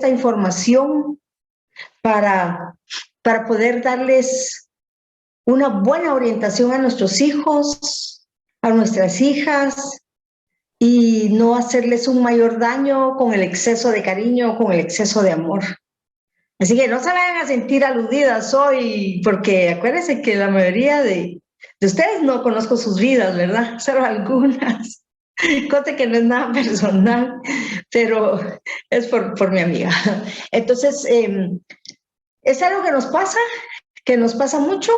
esta información para poder darles una buena orientación a nuestros hijos, a nuestras hijas, y no hacerles un mayor daño con el exceso de cariño, con el exceso de amor. Así que no se vayan a sentir aludidas hoy, porque acuérdense que la mayoría de ustedes no conozco sus vidas, ¿verdad? Solo algunas. Cosa que no es nada personal, pero es por mi amiga. Entonces, es algo que nos pasa mucho,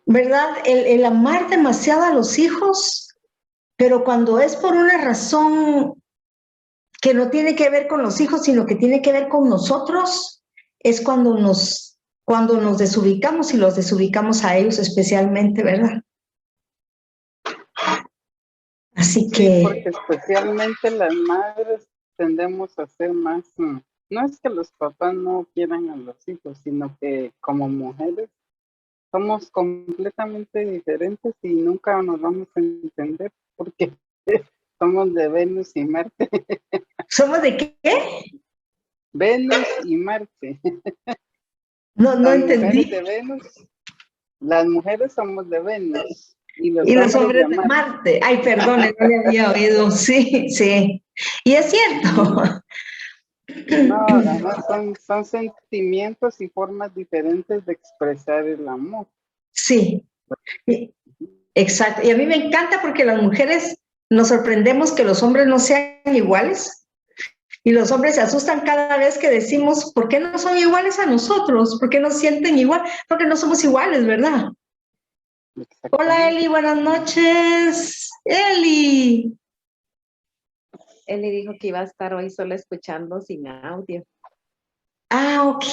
¿verdad? El amar demasiado a los hijos, pero cuando es por una razón que no tiene que ver con los hijos, sino que tiene que ver con nosotros, es cuando nos desubicamos y los desubicamos a ellos especialmente, ¿verdad? Así Sí, que... porque especialmente las madres tendemos a ser más, no es que los papás no quieran a los hijos, sino que como mujeres somos completamente diferentes y nunca nos vamos a entender porque somos de Venus y Marte. ¿Somos de qué? Venus y Marte. No Las entendí. mujeres de Venus, las mujeres somos de Venus. Y Y los hombres de de Marte. Ay, perdone, no le había oído. Sí, sí. Y es cierto. No, además son sentimientos y formas diferentes de expresar el amor. Sí, exacto. Y a mí me encanta porque las mujeres nos sorprendemos que los hombres no sean iguales. Y los hombres se asustan cada vez que decimos, ¿por qué no son iguales a nosotros? ¿Por qué no sienten igual? Porque no somos iguales, ¿verdad? Hola, Eli, buenas noches. Eli. Él le dijo que iba a estar hoy solo escuchando sin audio. Ah, ok.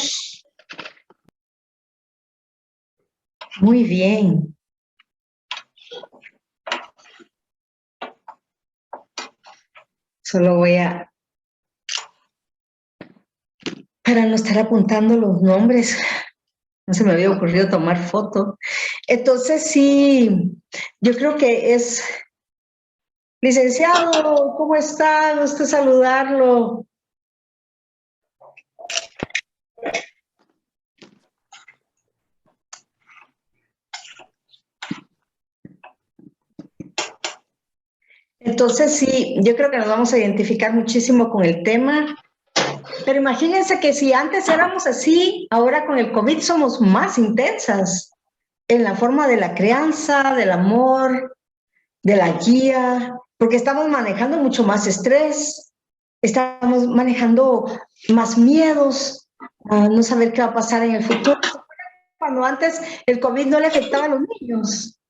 Muy bien. Solo voy a... Para no estar apuntando los nombres. No se me había ocurrido tomar foto. Entonces, sí, yo creo que es... Licenciado, ¿cómo está? Gusto saludarlo. Entonces, sí, yo creo que nos vamos a identificar muchísimo con el tema. Pero imagínense que si antes éramos así, ahora con el COVID somos más intensas en la forma de la crianza, del amor, de la guía, porque estamos manejando mucho más estrés, estamos manejando más miedos a no saber qué va a pasar en el futuro. Cuando antes el COVID no le afectaba a los niños,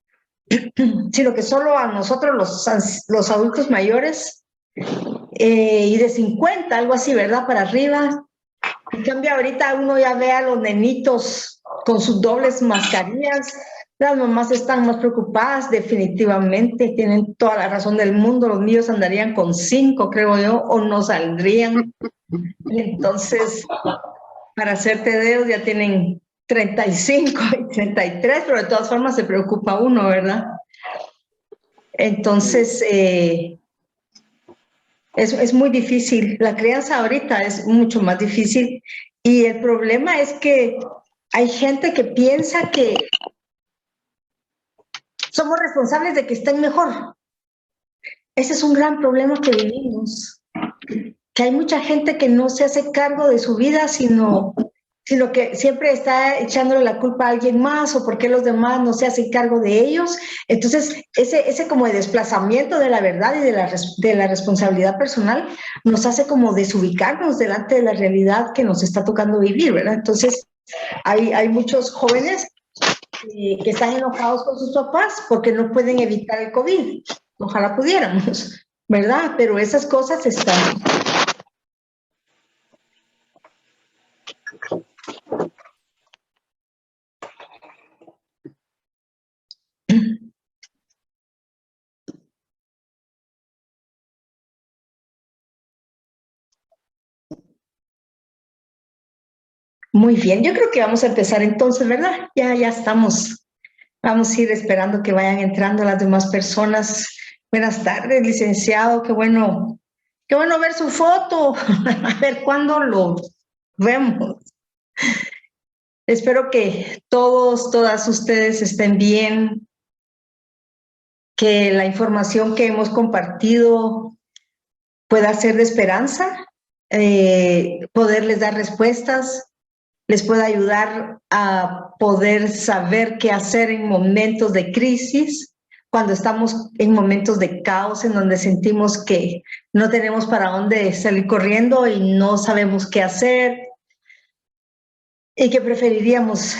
sino que solo a nosotros los adultos mayores y de 50, algo así, ¿verdad? Para arriba. En cambio, ahorita uno ya ve a los nenitos con sus dobles mascarillas. Las mamás están más preocupadas, definitivamente, tienen toda la razón del mundo. Los míos andarían con 5, creo yo, o no saldrían. Y entonces, para hacerte dedos ya tienen 35 y 33, pero de todas formas se preocupa uno, ¿verdad? Entonces, es muy difícil. La crianza ahorita es mucho más difícil y el problema es que hay gente que piensa que somos responsables de que estén mejor. Ese es un gran problema que vivimos, que hay mucha gente que no se hace cargo de su vida, sino que siempre está echándole la culpa a alguien más o porque los demás no se hacen cargo de ellos. Entonces, ese como de desplazamiento de la verdad y de la responsabilidad personal nos hace como desubicarnos delante de la realidad que nos está tocando vivir, ¿verdad? Entonces, hay muchos jóvenes que están enojados con sus papás porque no pueden evitar el COVID. Ojalá pudiéramos, ¿verdad? Pero esas cosas están... Muy bien, yo creo que vamos a empezar entonces, ¿verdad? Ya estamos. Vamos a ir esperando que vayan entrando las demás personas. Buenas tardes, licenciado. Qué bueno Qué bueno ver su foto. A ver cuándo lo vemos. Espero que todos, todas ustedes estén bien, que la información que hemos compartido pueda ser de esperanza, poderles dar respuestas, les pueda ayudar a poder saber qué hacer en momentos de crisis, cuando estamos en momentos de caos, en donde sentimos que no tenemos para dónde salir corriendo y no sabemos qué hacer, y que preferiríamos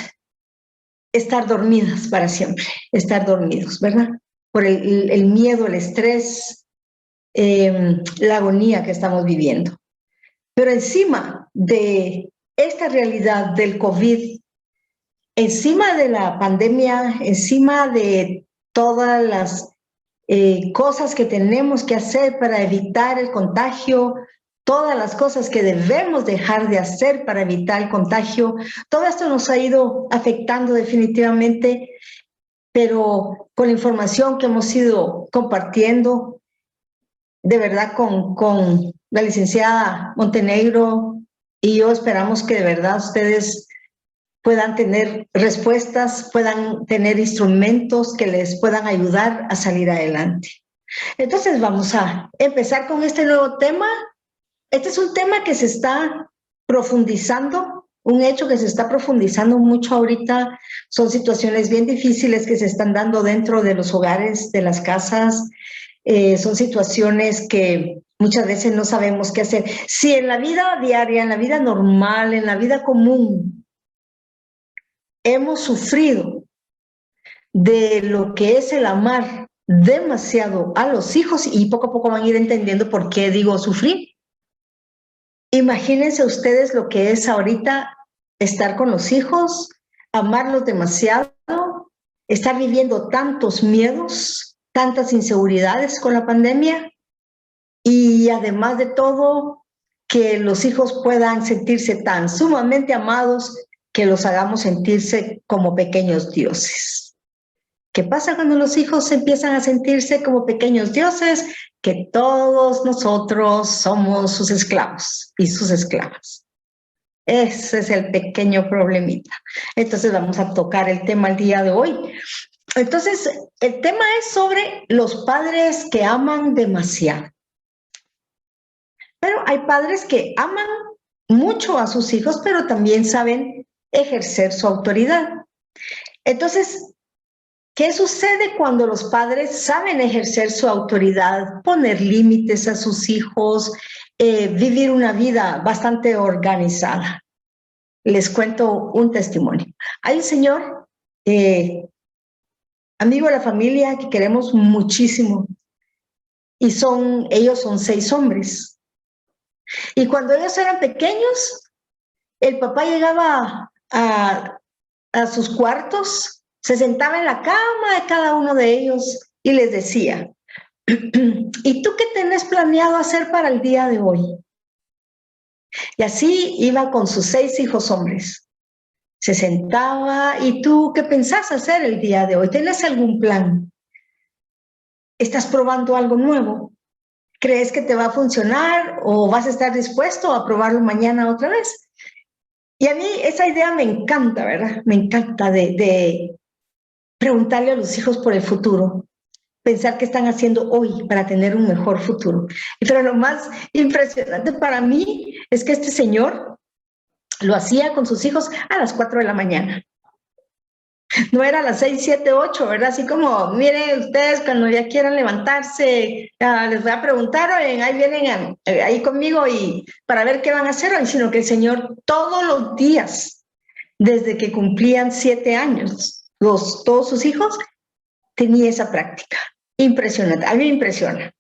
estar dormidas para siempre, estar dormidos, ¿verdad? Por el miedo, el estrés, la agonía que estamos viviendo. Pero encima de esta realidad del COVID, encima de la pandemia, encima de todas las cosas que tenemos que hacer para evitar el contagio, todas las cosas que debemos dejar de hacer para evitar el contagio, todo esto nos ha ido afectando definitivamente, pero con la información que hemos ido compartiendo, de verdad con la licenciada Montenegro y yo esperamos que de verdad ustedes puedan tener respuestas, puedan tener instrumentos que les puedan ayudar a salir adelante. Entonces vamos a empezar con este nuevo tema. Este es un tema que se está profundizando, un hecho que se está profundizando mucho ahorita. Son situaciones bien difíciles que se están dando dentro de los hogares, de las casas. Son situaciones que muchas veces no sabemos qué hacer. Si en la vida diaria, en la vida normal, en la vida común, hemos sufrido de lo que es el amar demasiado a los hijos, y poco a poco van a ir entendiendo por qué digo sufrir. Imagínense ustedes lo que es ahorita estar con los hijos, amarlos demasiado, estar viviendo tantos miedos, tantas inseguridades con la pandemia, y además de todo, que los hijos puedan sentirse tan sumamente amados que los hagamos sentirse como pequeños dioses. ¿Qué pasa cuando los hijos empiezan a sentirse como pequeños dioses? Que todos nosotros somos sus esclavos y sus esclavas. Ese es el pequeño problemita. Entonces vamos a tocar el tema el día de hoy. Entonces, el tema es sobre los padres que aman demasiado. Pero hay padres que aman mucho a sus hijos, pero también saben ejercer su autoridad. Entonces, ¿qué sucede cuando los padres saben ejercer su autoridad, poner límites a sus hijos, vivir una vida bastante organizada? Les cuento un testimonio. Hay un señor, amigo de la familia, que queremos muchísimo, y ellos son 6 hombres. Y cuando ellos eran pequeños, el papá llegaba a sus cuartos, se sentaba en la cama de cada uno de ellos y les decía, ¿y tú qué tenés planeado hacer para el día de hoy? Y así iba con sus 6 hijos hombres. Se sentaba, ¿y tú qué pensás hacer el día de hoy? ¿Tienes algún plan? ¿Estás probando algo nuevo? ¿Crees que te va a funcionar o vas a estar dispuesto a probarlo mañana otra vez? Y a mí esa idea me encanta, ¿verdad? Me encanta de preguntarle a los hijos por el futuro, pensar qué están haciendo hoy para tener un mejor futuro. Pero lo más impresionante para mí es que este señor lo hacía con sus hijos a las 4 de la mañana. No era a las 6, 7, 8, ¿verdad? Así como, miren ustedes, cuando ya quieran levantarse, les voy a preguntar, ahí vienen ahí conmigo y para ver qué van a hacer hoy, sino que el Señor todos los días, desde que cumplían 7 años, todos sus hijos, tenía esa práctica. Impresionante, a mí me impresiona.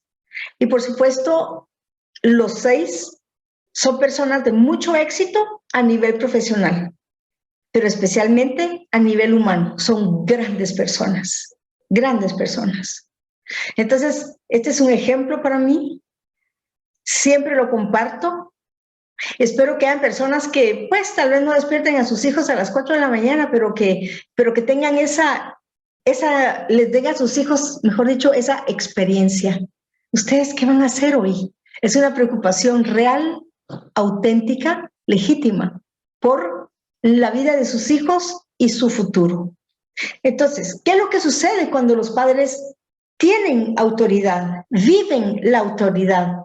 Y por supuesto, los 6 son personas de mucho éxito a nivel profesional, pero especialmente a nivel humano. Son grandes personas, grandes personas. Entonces, este es un ejemplo para mí. Siempre lo comparto. Espero que hayan personas que, pues, tal vez no despierten a sus hijos a las 4 de la mañana, pero que tengan les den a sus hijos, mejor dicho, esa experiencia. ¿Ustedes qué van a hacer hoy? Es una preocupación real, auténtica, legítima, por la vida de sus hijos y su futuro. Entonces, ¿qué es lo que sucede cuando los padres tienen autoridad, viven la autoridad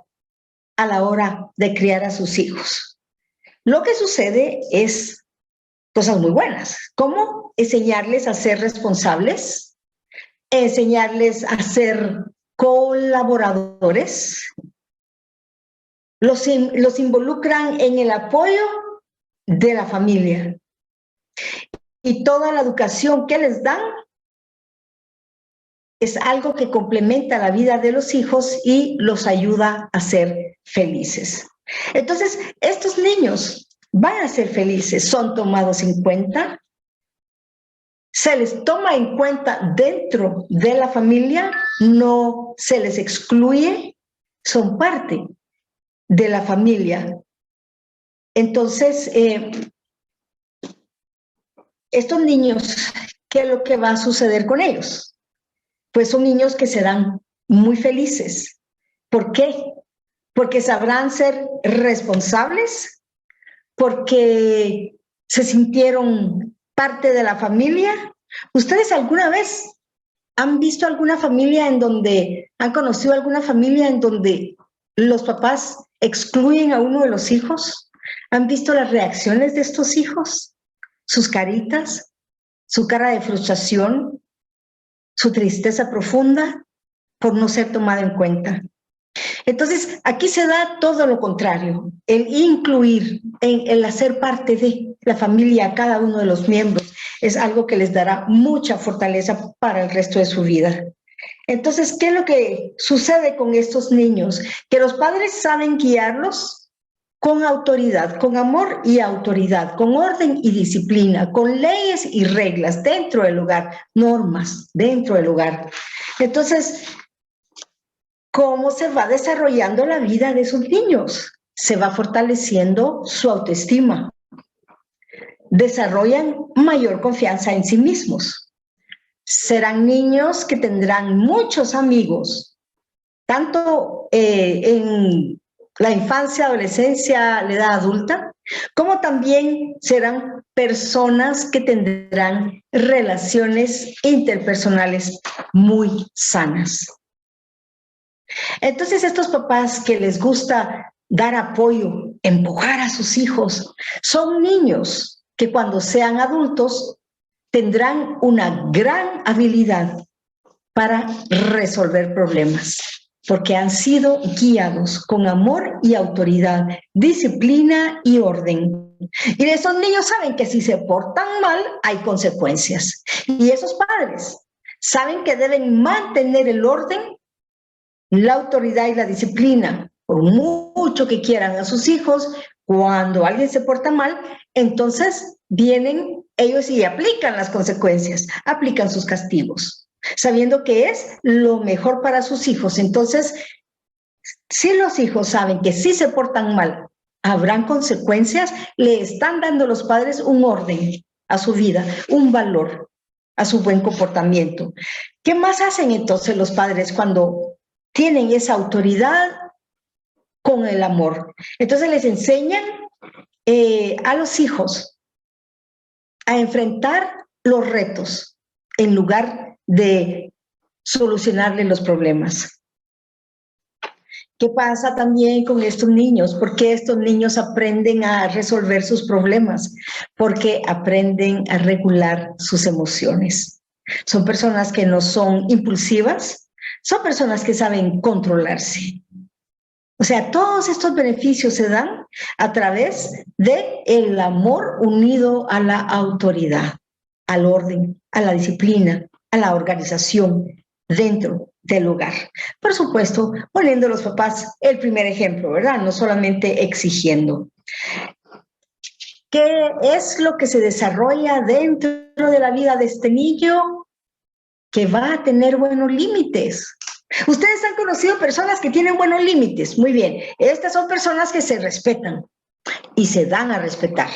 a la hora de criar a sus hijos? Lo que sucede es cosas muy buenas, como enseñarles a ser responsables, enseñarles a ser colaboradores, los involucran en el apoyo de la familia. Y toda la educación que les dan es algo que complementa la vida de los hijos y los ayuda a ser felices. Entonces, estos niños van a ser felices, son tomados en cuenta, se les toma en cuenta dentro de la familia, no se les excluye, son parte de la familia. Entonces, estos niños, ¿qué es lo que va a suceder con ellos? Pues son niños que serán muy felices. ¿Por qué? Porque sabrán ser responsables, porque se sintieron parte de la familia. ¿Ustedes alguna vez han visto alguna familia en donde, han conocido alguna familia en donde los papás excluyen a uno de los hijos? ¿Han visto las reacciones de estos hijos? Sus caritas, su cara de frustración, su tristeza profunda por no ser tomada en cuenta. Entonces, aquí se da todo lo contrario, el incluir, el hacer parte de la familia a cada uno de los miembros, es algo que les dará mucha fortaleza para el resto de su vida. Entonces, ¿qué es lo que sucede con estos niños? Que los padres saben guiarlos con autoridad, con amor y autoridad, con orden y disciplina, con leyes y reglas dentro del hogar, normas dentro del hogar. Entonces, ¿cómo se va desarrollando la vida de esos niños? Se va fortaleciendo su autoestima. Desarrollan mayor confianza en sí mismos. Serán niños que tendrán muchos amigos, tanto en la infancia, adolescencia, la edad adulta, como también serán personas que tendrán relaciones interpersonales muy sanas. Entonces, estos papás que les gusta dar apoyo, empujar a sus hijos, son niños que cuando sean adultos tendrán una gran habilidad para resolver problemas, porque han sido guiados con amor y autoridad, disciplina y orden. Y esos niños saben que si se portan mal, hay consecuencias. Y esos padres saben que deben mantener el orden, la autoridad y la disciplina, por mucho que quieran a sus hijos. Cuando alguien se porta mal, entonces vienen ellos y aplican las consecuencias, aplican sus castigos, sabiendo que es lo mejor para sus hijos. Entonces, si los hijos saben que si se portan mal, habrán consecuencias, le están dando los padres un orden a su vida, un valor a su buen comportamiento. ¿Qué más hacen entonces los padres cuando tienen esa autoridad con el amor? Entonces les enseñan a los hijos a enfrentar los retos en lugar de solucionarles los problemas. ¿Qué pasa también con estos niños? ¿Por qué estos niños aprenden a resolver sus problemas? Porque aprenden a regular sus emociones. Son personas que no son impulsivas, son personas que saben controlarse. O sea, todos estos beneficios se dan a través del amor unido a la autoridad, al orden, a la disciplina, a la organización dentro del hogar. Por supuesto, poniendo a los papás el primer ejemplo, ¿verdad? No solamente exigiendo. ¿Qué es lo que se desarrolla dentro de la vida de este niño? Que va a tener buenos límites. Ustedes han conocido personas que tienen buenos límites. Muy bien, estas son personas que se respetan y se dan a respetar.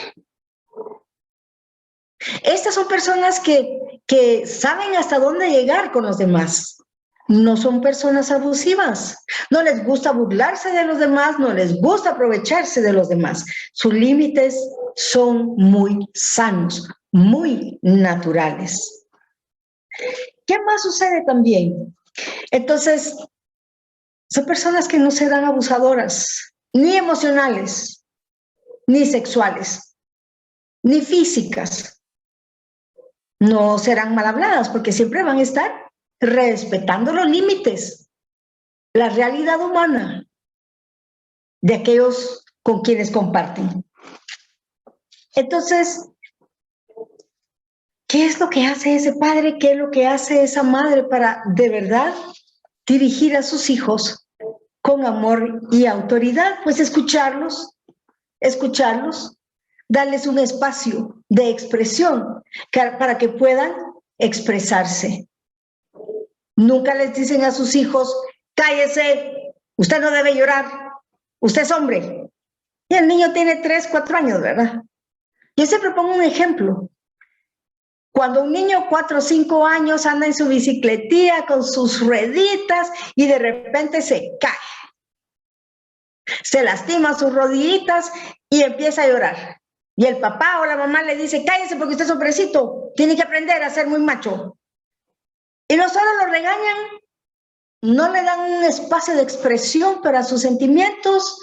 Estas son personas que saben hasta dónde llegar con los demás. no son personas abusivas. No les gusta burlarse de los demás, no les gusta aprovecharse de los demás. Sus límites son muy sanos, muy naturales. ¿Qué más sucede también? Entonces, son personas que no serán abusadoras, ni emocionales, ni sexuales, ni físicas. No serán mal habladas porque siempre van a estar respetando los límites, la realidad humana de aquellos con quienes comparten. Entonces, ¿qué es lo que hace ese padre? ¿Qué es lo que hace esa madre para de verdad dirigir a sus hijos con amor y autoridad? Pues escucharlos, darles un espacio de expresión para que puedan expresarse. Nunca les dicen a sus hijos, cállese, usted no debe llorar, usted es hombre. Y el niño tiene 3, 4 años, ¿verdad? Yo siempre pongo un ejemplo. Cuando un niño 4 o 5 años anda en su bicicletilla con sus rueditas y de repente se cae, se lastima sus rodillitas y empieza a llorar. Y el papá o la mamá le dice, cállese porque usted es hombrecito, tiene que aprender a ser muy macho. Y no solo lo regañan, no le dan un espacio de expresión para sus sentimientos,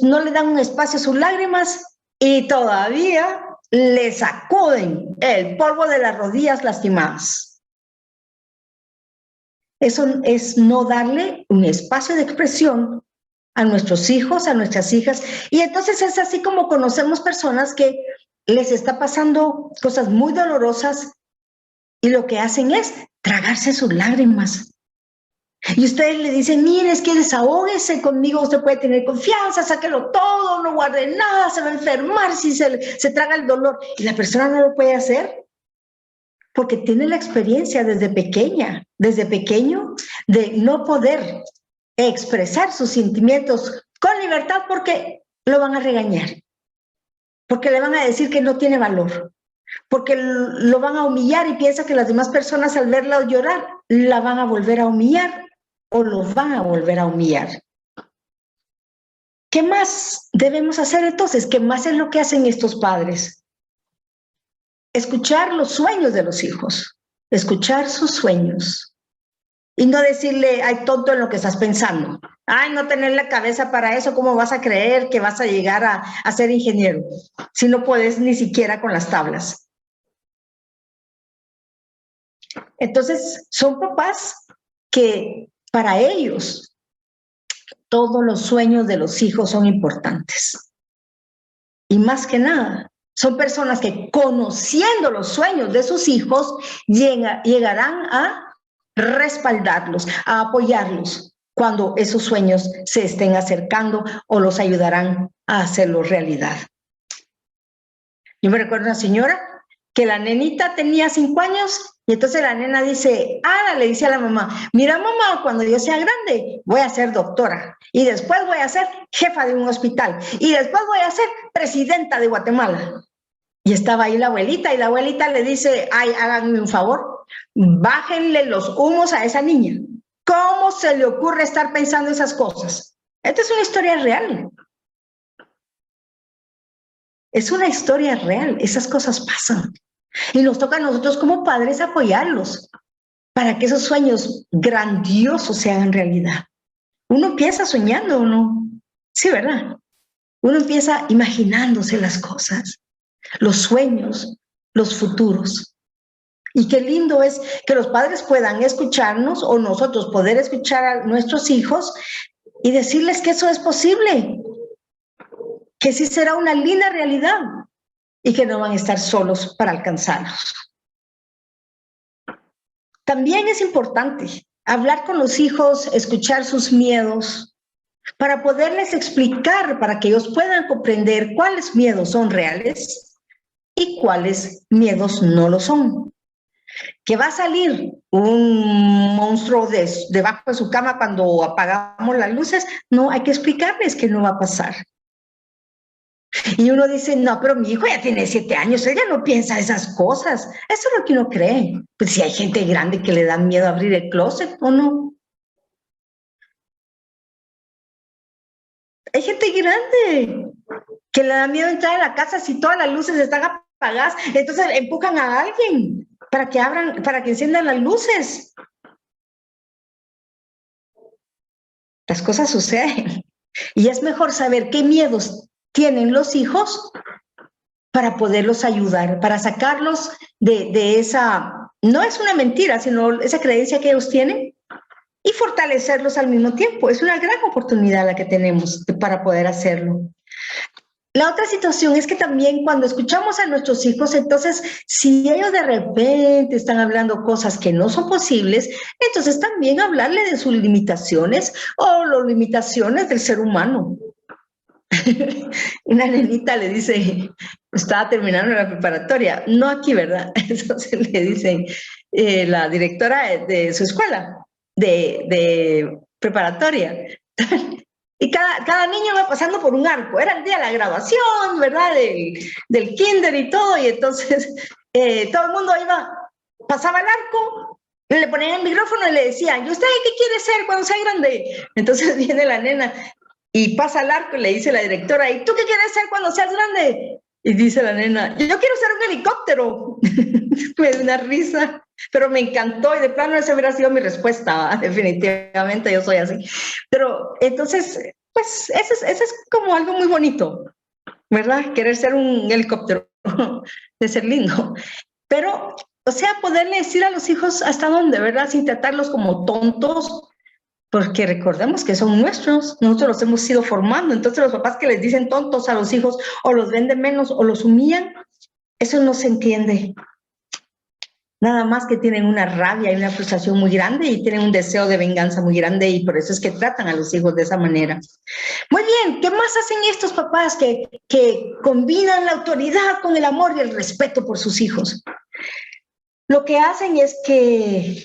no le dan un espacio a sus lágrimas y todavía le sacuden el polvo de las rodillas lastimadas. Eso es no darle un espacio de expresión a nuestros hijos, a nuestras hijas. Y entonces es así como conocemos personas que les está pasando cosas muy dolorosas y lo que hacen es tragarse sus lágrimas. Y ustedes le dicen, mire, es que desahóguese conmigo, usted puede tener confianza, sáquelo todo, no guarde nada, se va a enfermar si se traga el dolor. Y la persona no lo puede hacer porque tiene la experiencia desde pequeño, de no poder expresar sus sentimientos con libertad porque lo van a regañar, porque le van a decir que no tiene valor, porque lo van a humillar y piensa que las demás personas al verla llorar la van a volver a humillar o los van a volver a humillar. ¿Qué más debemos hacer entonces? ¿Qué más es lo que hacen estos padres? Escuchar los sueños de los hijos, escuchar sus sueños y no decirle, ay, tonto en lo que estás pensando, ay, no tener la cabeza para eso, ¿cómo vas a creer que vas a llegar a ser ingeniero si no puedes ni siquiera con las tablas? Entonces, son papás que para ellos todos los sueños de los hijos son importantes. Y más que nada, son personas que conociendo los sueños de sus hijos llegarán a respaldarlos, a apoyarlos cuando esos sueños se estén acercando o los ayudarán a hacerlos realidad. Yo me recuerdo una señora que la nenita tenía 5 años y entonces la nena dice, le dice a la mamá, mira mamá, cuando yo sea grande voy a ser doctora y después voy a ser jefa de un hospital y después voy a ser presidenta de Guatemala. Y estaba ahí la abuelita y la abuelita le dice, ay, háganme un favor, bájenle los humos a esa niña. ¿Cómo se le ocurre estar pensando esas cosas? Esta es una historia real. Es una historia real, esas cosas pasan. Y nos toca a nosotros como padres apoyarlos para que esos sueños grandiosos se hagan realidad. Uno empieza soñando, ¿o no? Sí, ¿verdad? Uno empieza imaginándose las cosas, los sueños, los futuros. Y qué lindo es que los padres puedan escucharnos o nosotros poder escuchar a nuestros hijos y decirles que eso es posible, que sí será una linda realidad y que no van a estar solos para alcanzarlos. También es importante hablar con los hijos, escuchar sus miedos, para poderles explicar, para que ellos puedan comprender cuáles miedos son reales y cuáles miedos no lo son. Que va a salir un monstruo debajo de su cama cuando apagamos las luces, no, hay que explicarles que no va a pasar. Y uno dice, no, pero mi hijo ya tiene 7 años, ella no piensa esas cosas. Eso es lo que uno cree. Pues si hay gente grande que le da miedo abrir el closet, ¿o no? Hay gente grande que le da miedo entrar a la casa si todas las luces están apagadas. Entonces empujan a alguien para que abran, para que enciendan las luces. Las cosas suceden. Y es mejor saber qué miedos tienen los hijos para poderlos ayudar, para sacarlos de esa, no es una mentira, sino esa creencia que ellos tienen, y fortalecerlos al mismo tiempo. Es una gran oportunidad la que tenemos para poder hacerlo. La otra situación es que también cuando escuchamos a nuestros hijos, entonces, si ellos de repente están hablando cosas que no son posibles, entonces también hablarle de sus limitaciones o las limitaciones del ser humano. Una nenita le dice, estaba terminando la preparatoria, no aquí, ¿verdad? Entonces le dice la directora de su escuela, de preparatoria, y cada niño va pasando por un arco, era el día de la graduación, ¿verdad? Del kinder y todo, y entonces todo el mundo pasaba el arco, le ponían el micrófono y le decían, ¿y usted qué quiere ser cuando sea grande? Entonces viene la nena y pasa al arco y le dice la directora, ¿y tú qué quieres ser cuando seas grande? Y dice la nena, yo quiero ser un helicóptero. Me dio una risa, pero me encantó y de plano esa hubiera sido mi respuesta, definitivamente yo soy así. Pero entonces, pues eso es como algo muy bonito, ¿verdad? Querer ser un helicóptero, de ser lindo. Pero, o sea, poderle decir a los hijos hasta dónde, ¿verdad? Sin tratarlos como tontos, porque recordemos que son nuestros, nosotros los hemos ido formando. Entonces los papás que les dicen tontos a los hijos o los ven de menos o los humillan, eso no se entiende. Nada más que tienen una rabia y una frustración muy grande y tienen un deseo de venganza muy grande y por eso es que tratan a los hijos de esa manera. Muy bien, ¿qué más hacen estos papás que combinan la autoridad con el amor y el respeto por sus hijos? Lo que hacen es que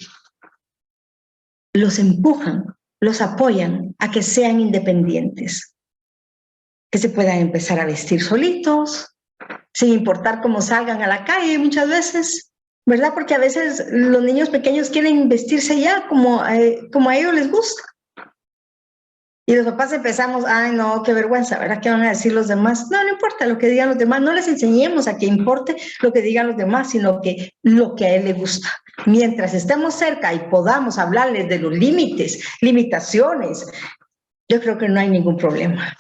los empujan, los apoyan a que sean independientes, que se puedan empezar a vestir solitos, sin importar cómo salgan a la calle muchas veces, ¿verdad? Porque a veces los niños pequeños quieren vestirse ya como a ellos les gusta. Y los papás empezamos, ay no, qué vergüenza, ¿verdad? ¿Qué van a decir los demás? No, no importa lo que digan los demás, no les enseñemos a que importe lo que digan los demás, sino que lo que a él le gusta. Mientras estemos cerca y podamos hablarles de los límites, limitaciones, yo creo que no hay ningún problema.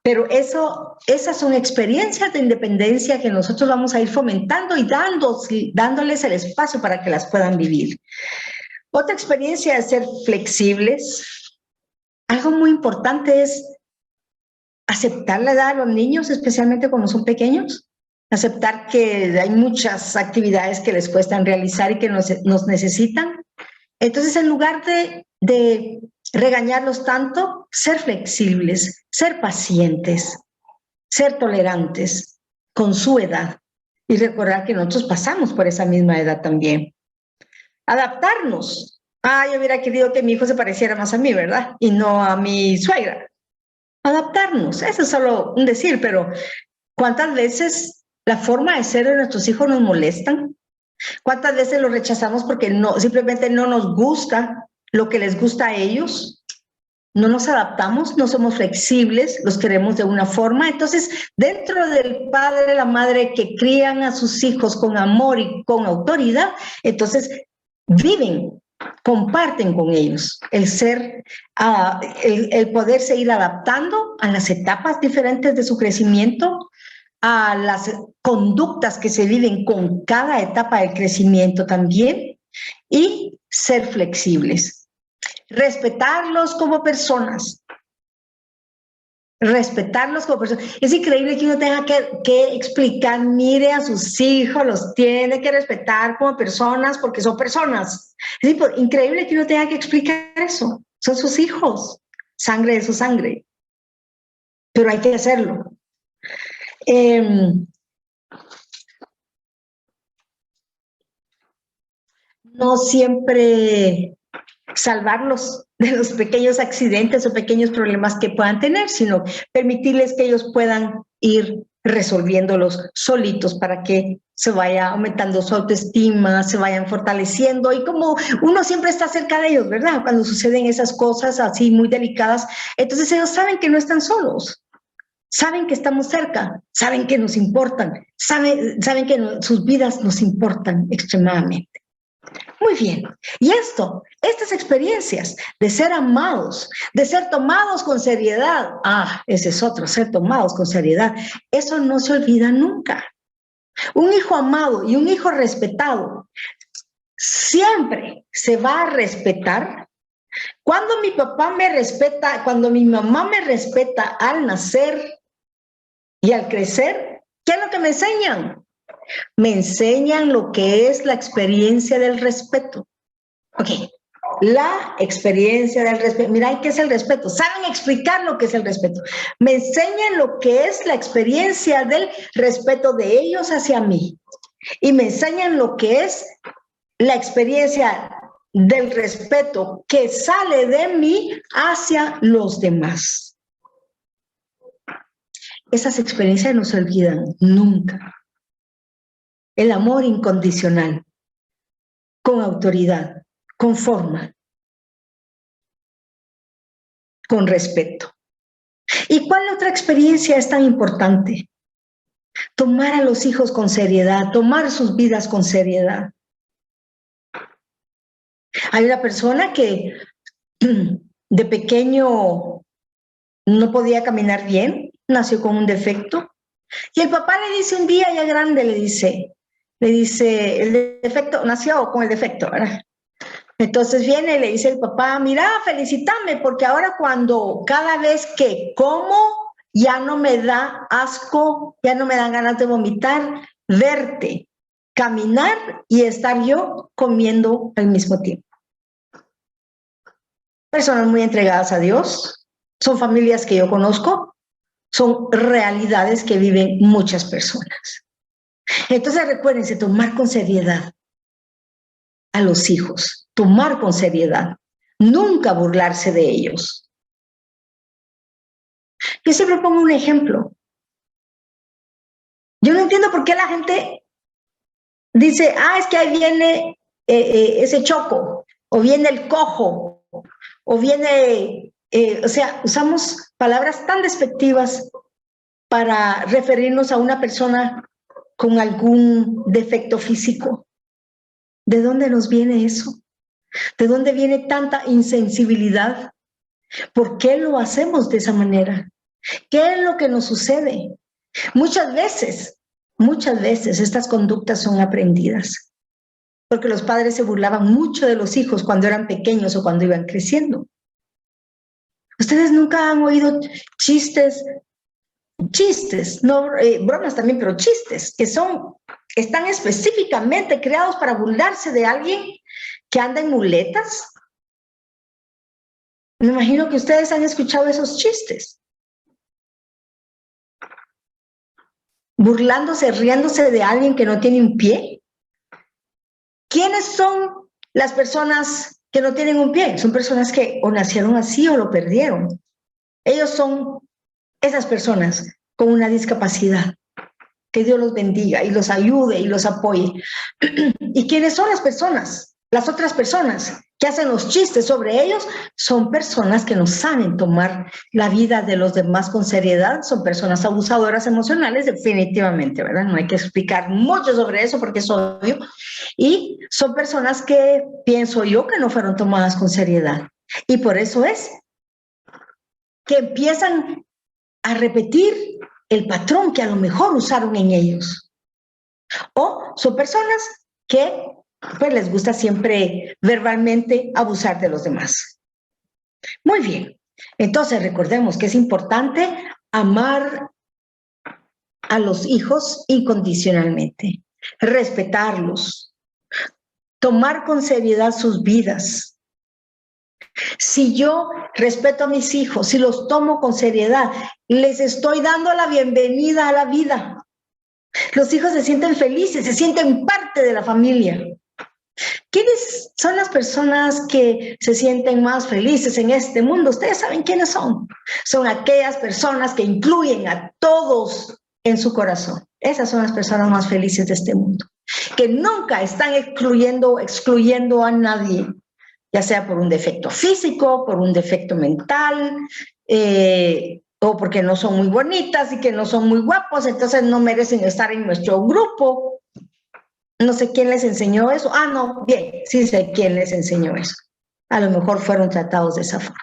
Pero esas son experiencias de independencia que nosotros vamos a ir fomentando y dándoles el espacio para que las puedan vivir. Otra experiencia es ser flexibles. Algo muy importante es aceptar la edad de los niños, especialmente cuando son pequeños. Aceptar que hay muchas actividades que les cuestan realizar y que nos necesitan. Entonces, en lugar de regañarlos tanto, ser flexibles, ser pacientes, ser tolerantes con su edad y recordar que nosotros pasamos por esa misma edad también. Adaptarnos. Yo hubiera querido que mi hijo se pareciera más a mí, ¿verdad? Y no a mi suegra. Adaptarnos, eso es solo un decir, pero ¿cuántas veces la forma de ser de nuestros hijos nos molestan? ¿Cuántas veces los rechazamos porque simplemente no nos gusta lo que les gusta a ellos? No nos adaptamos, no somos flexibles, los queremos de una forma. Entonces, dentro del padre y la madre que crían a sus hijos con amor y con autoridad, entonces viven, comparten con ellos el poderse ir adaptando a las etapas diferentes de su crecimiento, a las conductas que se viven con cada etapa del crecimiento también, y ser flexibles. Respetarlos como personas. Respetarlos como personas. Es increíble que uno tenga que explicar, mire a sus hijos, los tiene que respetar como personas porque son personas. Es increíble que uno tenga que explicar eso. Son sus hijos, sangre de su sangre. Pero hay que hacerlo. No siempre salvarlos de los pequeños accidentes o pequeños problemas que puedan tener, sino permitirles que ellos puedan ir resolviéndolos solitos para que se vaya aumentando su autoestima, se vayan fortaleciendo, y como uno siempre está cerca de ellos, ¿verdad? Cuando suceden esas cosas así muy delicadas, entonces ellos saben que no están solos, saben que estamos cerca, saben que nos importan, saben que sus vidas nos importan extremadamente. Muy bien, y estas experiencias de ser amados, de ser tomados con seriedad, ese es otro, ser tomados con seriedad, eso no se olvida nunca. Un hijo amado y un hijo respetado siempre se va a respetar. Cuando mi papá me respeta, cuando mi mamá me respeta al nacer y al crecer, ¿qué es lo que me enseñan? Me enseñan lo que es la experiencia del respeto. Ok, la experiencia del respeto. Mira, ¿qué es el respeto? Saben explicar lo que es el respeto. Me enseñan lo que es la experiencia del respeto de ellos hacia mí. Y me enseñan lo que es la experiencia del respeto que sale de mí hacia los demás. Esas experiencias no se olvidan nunca. El amor incondicional, con autoridad, con forma, con respeto. ¿Y cuál otra experiencia es tan importante? Tomar a los hijos con seriedad, tomar sus vidas con seriedad. Hay una persona que de pequeño no podía caminar bien, nació con un defecto, y el papá le dice un día ya grande, le dice, el defecto, nació con el defecto, ¿verdad? Entonces viene y le dice el papá, mira, felicítame, porque ahora cada vez que como, ya no me da asco, ya no me dan ganas de vomitar, verte, caminar y estar yo comiendo al mismo tiempo. Personas muy entregadas a Dios, son familias que yo conozco, son realidades que viven muchas personas. Entonces recuérdense, tomar con seriedad a los hijos, tomar con seriedad, nunca burlarse de ellos. Yo siempre pongo un ejemplo. Yo no entiendo por qué la gente dice, es que ahí viene ese choco, o viene el cojo, o viene, usamos palabras tan despectivas para referirnos a una persona con algún defecto físico. ¿De dónde nos viene eso? ¿De dónde viene tanta insensibilidad? ¿Por qué lo hacemos de esa manera? ¿Qué es lo que nos sucede? Muchas veces estas conductas son aprendidas, porque los padres se burlaban mucho de los hijos cuando eran pequeños o cuando iban creciendo. Ustedes nunca han oído chistes, no bromas también, pero chistes que están específicamente creados para burlarse de alguien que anda en muletas. Me imagino que ustedes han escuchado esos chistes. Burlándose, riéndose de alguien que no tiene un pie. ¿Quiénes son las personas que no tienen un pie? Son personas que o nacieron así o lo perdieron. Ellos son esas personas con una discapacidad. Que Dios los bendiga y los ayude y los apoye. ¿Y quiénes son las personas? Las otras personas que hacen los chistes sobre ellos son personas que no saben tomar la vida de los demás con seriedad, son personas abusadoras emocionales, definitivamente, ¿verdad? No hay que explicar mucho sobre eso porque es obvio. Y son personas que pienso yo que no fueron tomadas con seriedad. Y por eso es que empiezan a repetir el patrón que a lo mejor usaron en ellos. O son personas que pues les gusta siempre verbalmente abusar de los demás. Muy bien, entonces recordemos que es importante amar a los hijos incondicionalmente, respetarlos, tomar con seriedad sus vidas. Si yo respeto a mis hijos, si los tomo con seriedad, les estoy dando la bienvenida a la vida. Los hijos se sienten felices, se sienten parte de la familia. ¿Quiénes son las personas que se sienten más felices en este mundo? Ustedes saben quiénes son. Son aquellas personas que incluyen a todos en su corazón. Esas son las personas más felices de este mundo, que nunca están excluyendo a nadie, ya sea por un defecto físico, por un defecto mental, o porque no son muy bonitas y que no son muy guapos, entonces no merecen estar en nuestro grupo. No sé quién les enseñó eso. Ah, no, bien, sí sé quién les enseñó eso. A lo mejor fueron tratados de esa forma.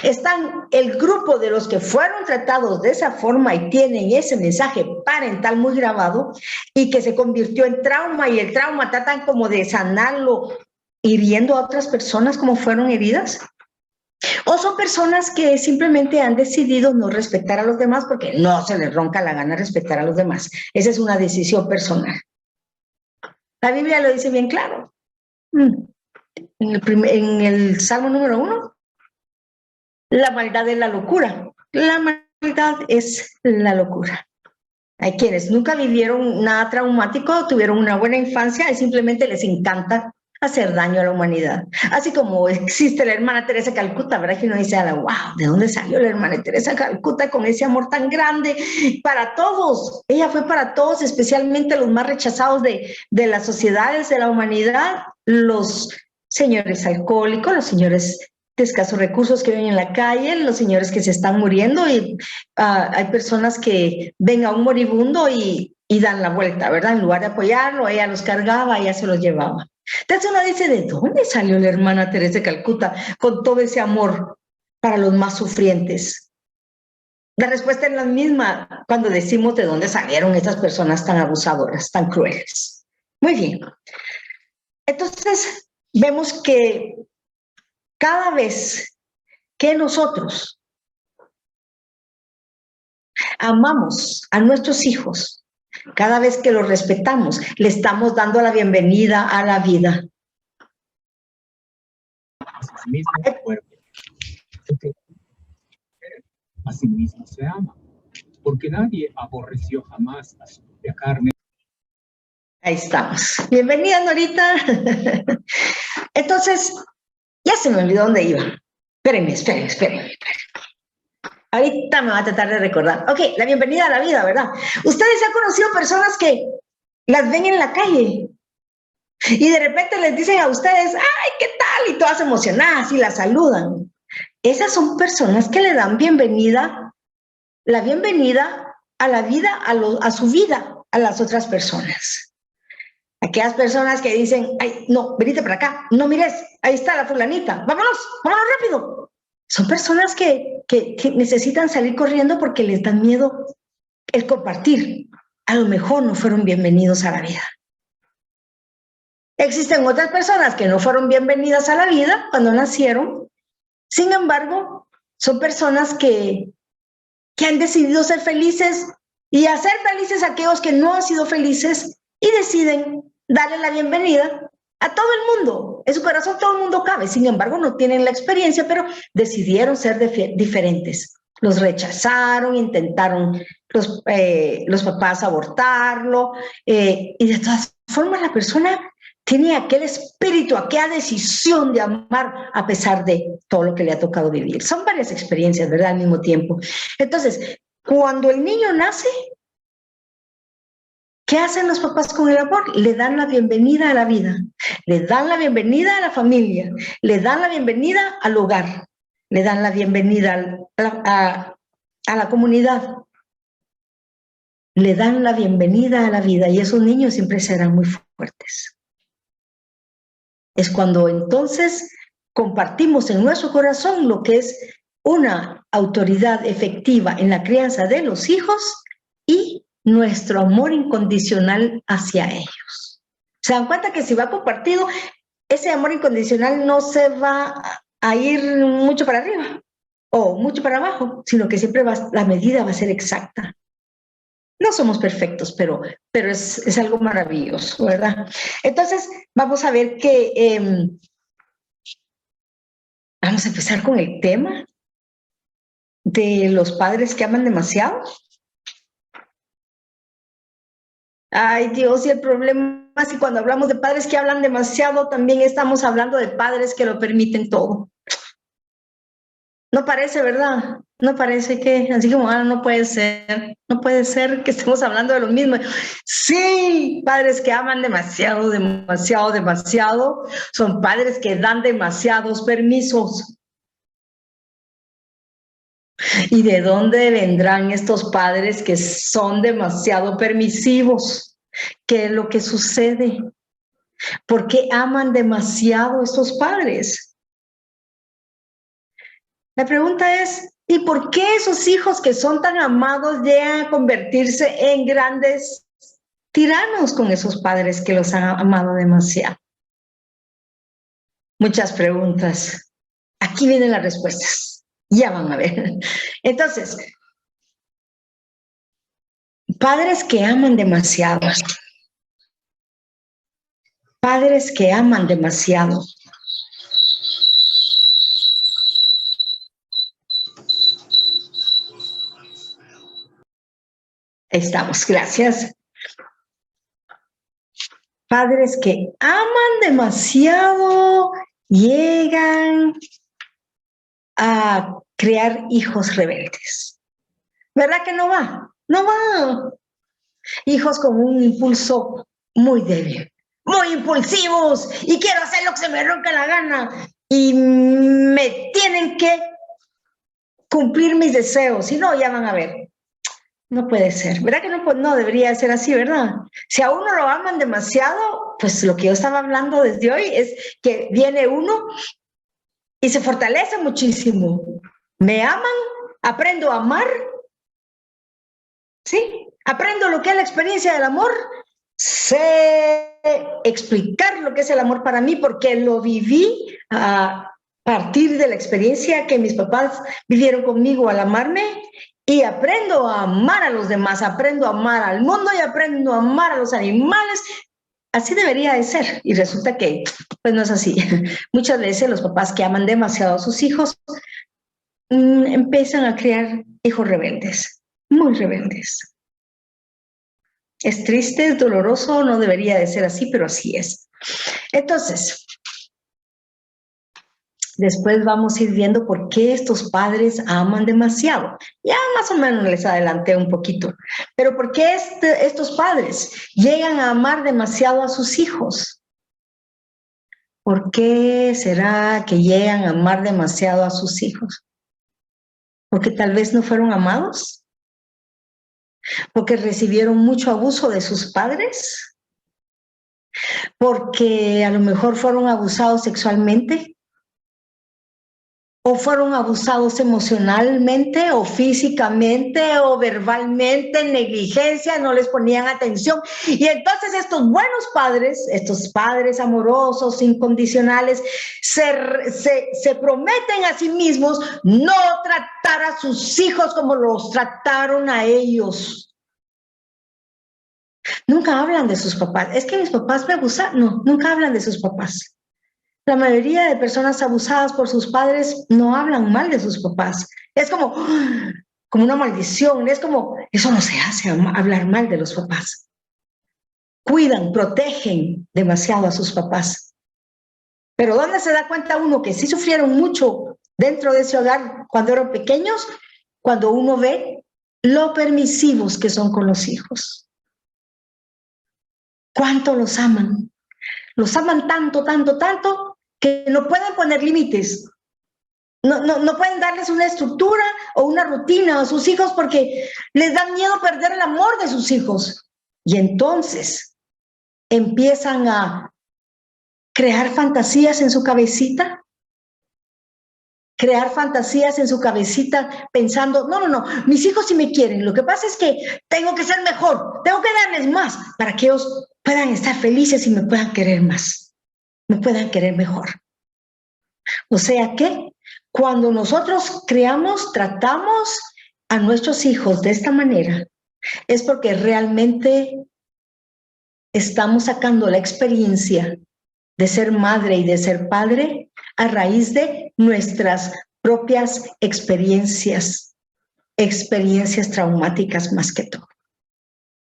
Están el grupo de los que fueron tratados de esa forma y tienen ese mensaje parental muy grabado y que se convirtió en trauma, y el trauma tratan como de sanarlo hiriendo a otras personas como fueron heridas. O son personas que simplemente han decidido no respetar a los demás porque no se les ronca la gana respetar a los demás. Esa es una decisión personal. La Biblia lo dice bien claro. En el Salmo número 1, la maldad es la locura. La maldad es la locura. Hay quienes nunca vivieron nada traumático, tuvieron una buena infancia y simplemente les encanta hacer daño a la humanidad. Así como existe la hermana Teresa de Calcuta, ¿verdad? Que uno dice, wow, ¿de dónde salió la hermana Teresa de Calcuta con ese amor tan grande para todos? Ella fue para todos, especialmente los más rechazados de las sociedades, de la humanidad, los señores alcohólicos, los señores de escasos recursos que viven en la calle, los señores que se están muriendo, y hay personas que ven a un moribundo y dan la vuelta, ¿verdad? En lugar de apoyarlo, ella los cargaba, ella se los llevaba. Entonces uno dice, ¿de dónde salió la hermana Teresa de Calcuta con todo ese amor para los más sufrientes? La respuesta es la misma cuando decimos de dónde salieron estas personas tan abusadoras, tan crueles. Muy bien. Entonces, vemos que cada vez que nosotros amamos a nuestros hijos, cada vez que los respetamos, le estamos dando la bienvenida a la vida. Asimismo se ama, porque nadie aborreció jamás a su propia carne. Ahí estamos. Bienvenida, Norita. Entonces, ya se me olvidó dónde iba. Espérenme. Ahorita me va a tratar de recordar. Ok, la bienvenida a la vida, ¿verdad? Ustedes han conocido personas que las ven en la calle y de repente les dicen a ustedes, ¡ay, qué tal! Y todas emocionadas y las saludan. Esas son personas que le dan la bienvenida a la vida, a su vida, a las otras personas. Aquellas personas que dicen, ay, no, venite para acá, no mires, ahí está la fulanita, vámonos rápido. Son personas que necesitan salir corriendo porque les da miedo el compartir. A lo mejor no fueron bienvenidos a la vida. Existen otras personas que no fueron bienvenidas a la vida cuando nacieron. Sin embargo, son personas que han decidido ser felices y hacer felices a aquellos que no han sido felices y deciden darle la bienvenida a todo el mundo. En su corazón todo el mundo cabe, sin embargo no tienen la experiencia, pero decidieron ser diferentes. Los rechazaron, intentaron los papás abortarlo, y de todas formas la persona tiene aquel espíritu, aquella decisión de amar a pesar de todo lo que le ha tocado vivir. Son varias experiencias, ¿verdad? Al mismo tiempo. Entonces, cuando el niño nace, ¿qué hacen los papás con el amor? Le dan la bienvenida a la vida, le dan la bienvenida a la familia, le dan la bienvenida al hogar, le dan la bienvenida a la comunidad, le dan la bienvenida a la vida, y esos niños siempre serán muy fuertes. Es cuando entonces compartimos en nuestro corazón lo que es una autoridad efectiva en la crianza de los hijos y nuestro amor incondicional hacia ellos. ¿Se dan cuenta que si va compartido, ese amor incondicional no se va a ir mucho para arriba o mucho para abajo, sino que siempre la medida va a ser exacta? No somos perfectos, pero es algo maravilloso, ¿verdad? Entonces, vamos a ver que vamos a empezar con el tema de los padres que aman demasiado. Ay, Dios, y el problema es que cuando hablamos de padres que hablan demasiado, también estamos hablando de padres que lo permiten todo. No parece, ¿verdad? No parece que, así como, no puede ser que estemos hablando de lo mismo. Sí, padres que aman demasiado, demasiado, demasiado, son padres que dan demasiados permisos. ¿Y de dónde vendrán estos padres que son demasiado permisivos? ¿Qué es lo que sucede? ¿Por qué aman demasiado estos padres? La pregunta es, ¿y por qué esos hijos que son tan amados llegan a convertirse en grandes tiranos con esos padres que los han amado demasiado? Muchas preguntas. Aquí vienen las respuestas. Ya van a ver. Entonces, padres que aman demasiado. Padres que aman demasiado. Ahí estamos, gracias. Padres que aman demasiado llegan a crear hijos rebeldes. ¿Verdad que no va? No va. Hijos con un impulso muy débil, muy impulsivos, y quiero hacer lo que se me ronca la gana, y me tienen que cumplir mis deseos, si no, ya van a ver. No puede ser, ¿verdad que no debería ser así, verdad? Si a uno lo aman demasiado, pues lo que yo estaba hablando desde hoy es que viene uno y se fortalece muchísimo. Me aman, aprendo a amar, ¿sí? Aprendo lo que es la experiencia del amor, sé explicar lo que es el amor para mí porque lo viví a partir de la experiencia que mis papás vivieron conmigo al amarme, y aprendo a amar a los demás, aprendo a amar al mundo y aprendo a amar a los animales. Así debería de ser, y resulta que pues no es así. Muchas veces los papás que aman demasiado a sus hijos empiezan a crear hijos rebeldes, muy rebeldes. Es triste, es doloroso, no debería de ser así, pero así es. Entonces, después vamos a ir viendo por qué estos padres aman demasiado. Ya más o menos les adelanté un poquito. Pero ¿por qué estos padres llegan a amar demasiado a sus hijos? ¿Por qué será que llegan a amar demasiado a sus hijos? ¿Porque tal vez no fueron amados? ¿Porque recibieron mucho abuso de sus padres? ¿Porque a lo mejor fueron abusados sexualmente? ¿O fueron abusados emocionalmente o físicamente o verbalmente, negligencia, no les ponían atención? Y entonces estos buenos padres, estos padres amorosos, incondicionales, se prometen a sí mismos no tratar a sus hijos como los trataron a ellos. Nunca hablan de sus papás. Es que mis papás me abusaron. No, nunca hablan de sus papás. La mayoría de personas abusadas por sus padres no hablan mal de sus papás. Es como una maldición. Es como, eso no se hace, hablar mal de los papás. Cuidan, protegen demasiado a sus papás. Pero ¿dónde se da cuenta uno que sí sufrieron mucho dentro de ese hogar cuando eran pequeños? Cuando uno ve lo permisivos que son con los hijos. ¿Cuánto los aman? Los aman tanto, tanto, tanto, que no pueden poner límites. No pueden darles una estructura o una rutina a sus hijos porque les da miedo perder el amor de sus hijos. Y entonces empiezan a crear fantasías en su cabecita. Crear fantasías en su cabecita pensando, no, mis hijos sí me quieren. Lo que pasa es que tengo que ser mejor, tengo que darles más para que ellos puedan estar felices y me puedan querer más, me puedan querer mejor. O sea que cuando nosotros tratamos a nuestros hijos de esta manera, es porque realmente estamos sacando la experiencia de ser madre y de ser padre a raíz de nuestras propias experiencias traumáticas más que todo.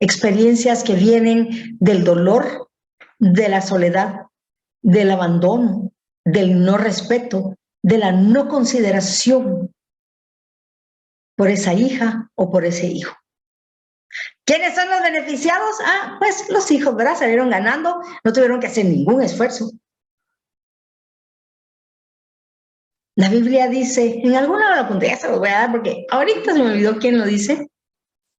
Experiencias que vienen del dolor, de la soledad, del abandono, del no respeto, de la no consideración. por esa hija o por ese hijo. ¿Quiénes son los beneficiados? Pues los hijos, ¿verdad? Salieron ganando, no tuvieron que hacer ningún esfuerzo. La Biblia dice, en alguna de las puntas, ya se los voy a dar porque ahorita se me olvidó quién lo dice,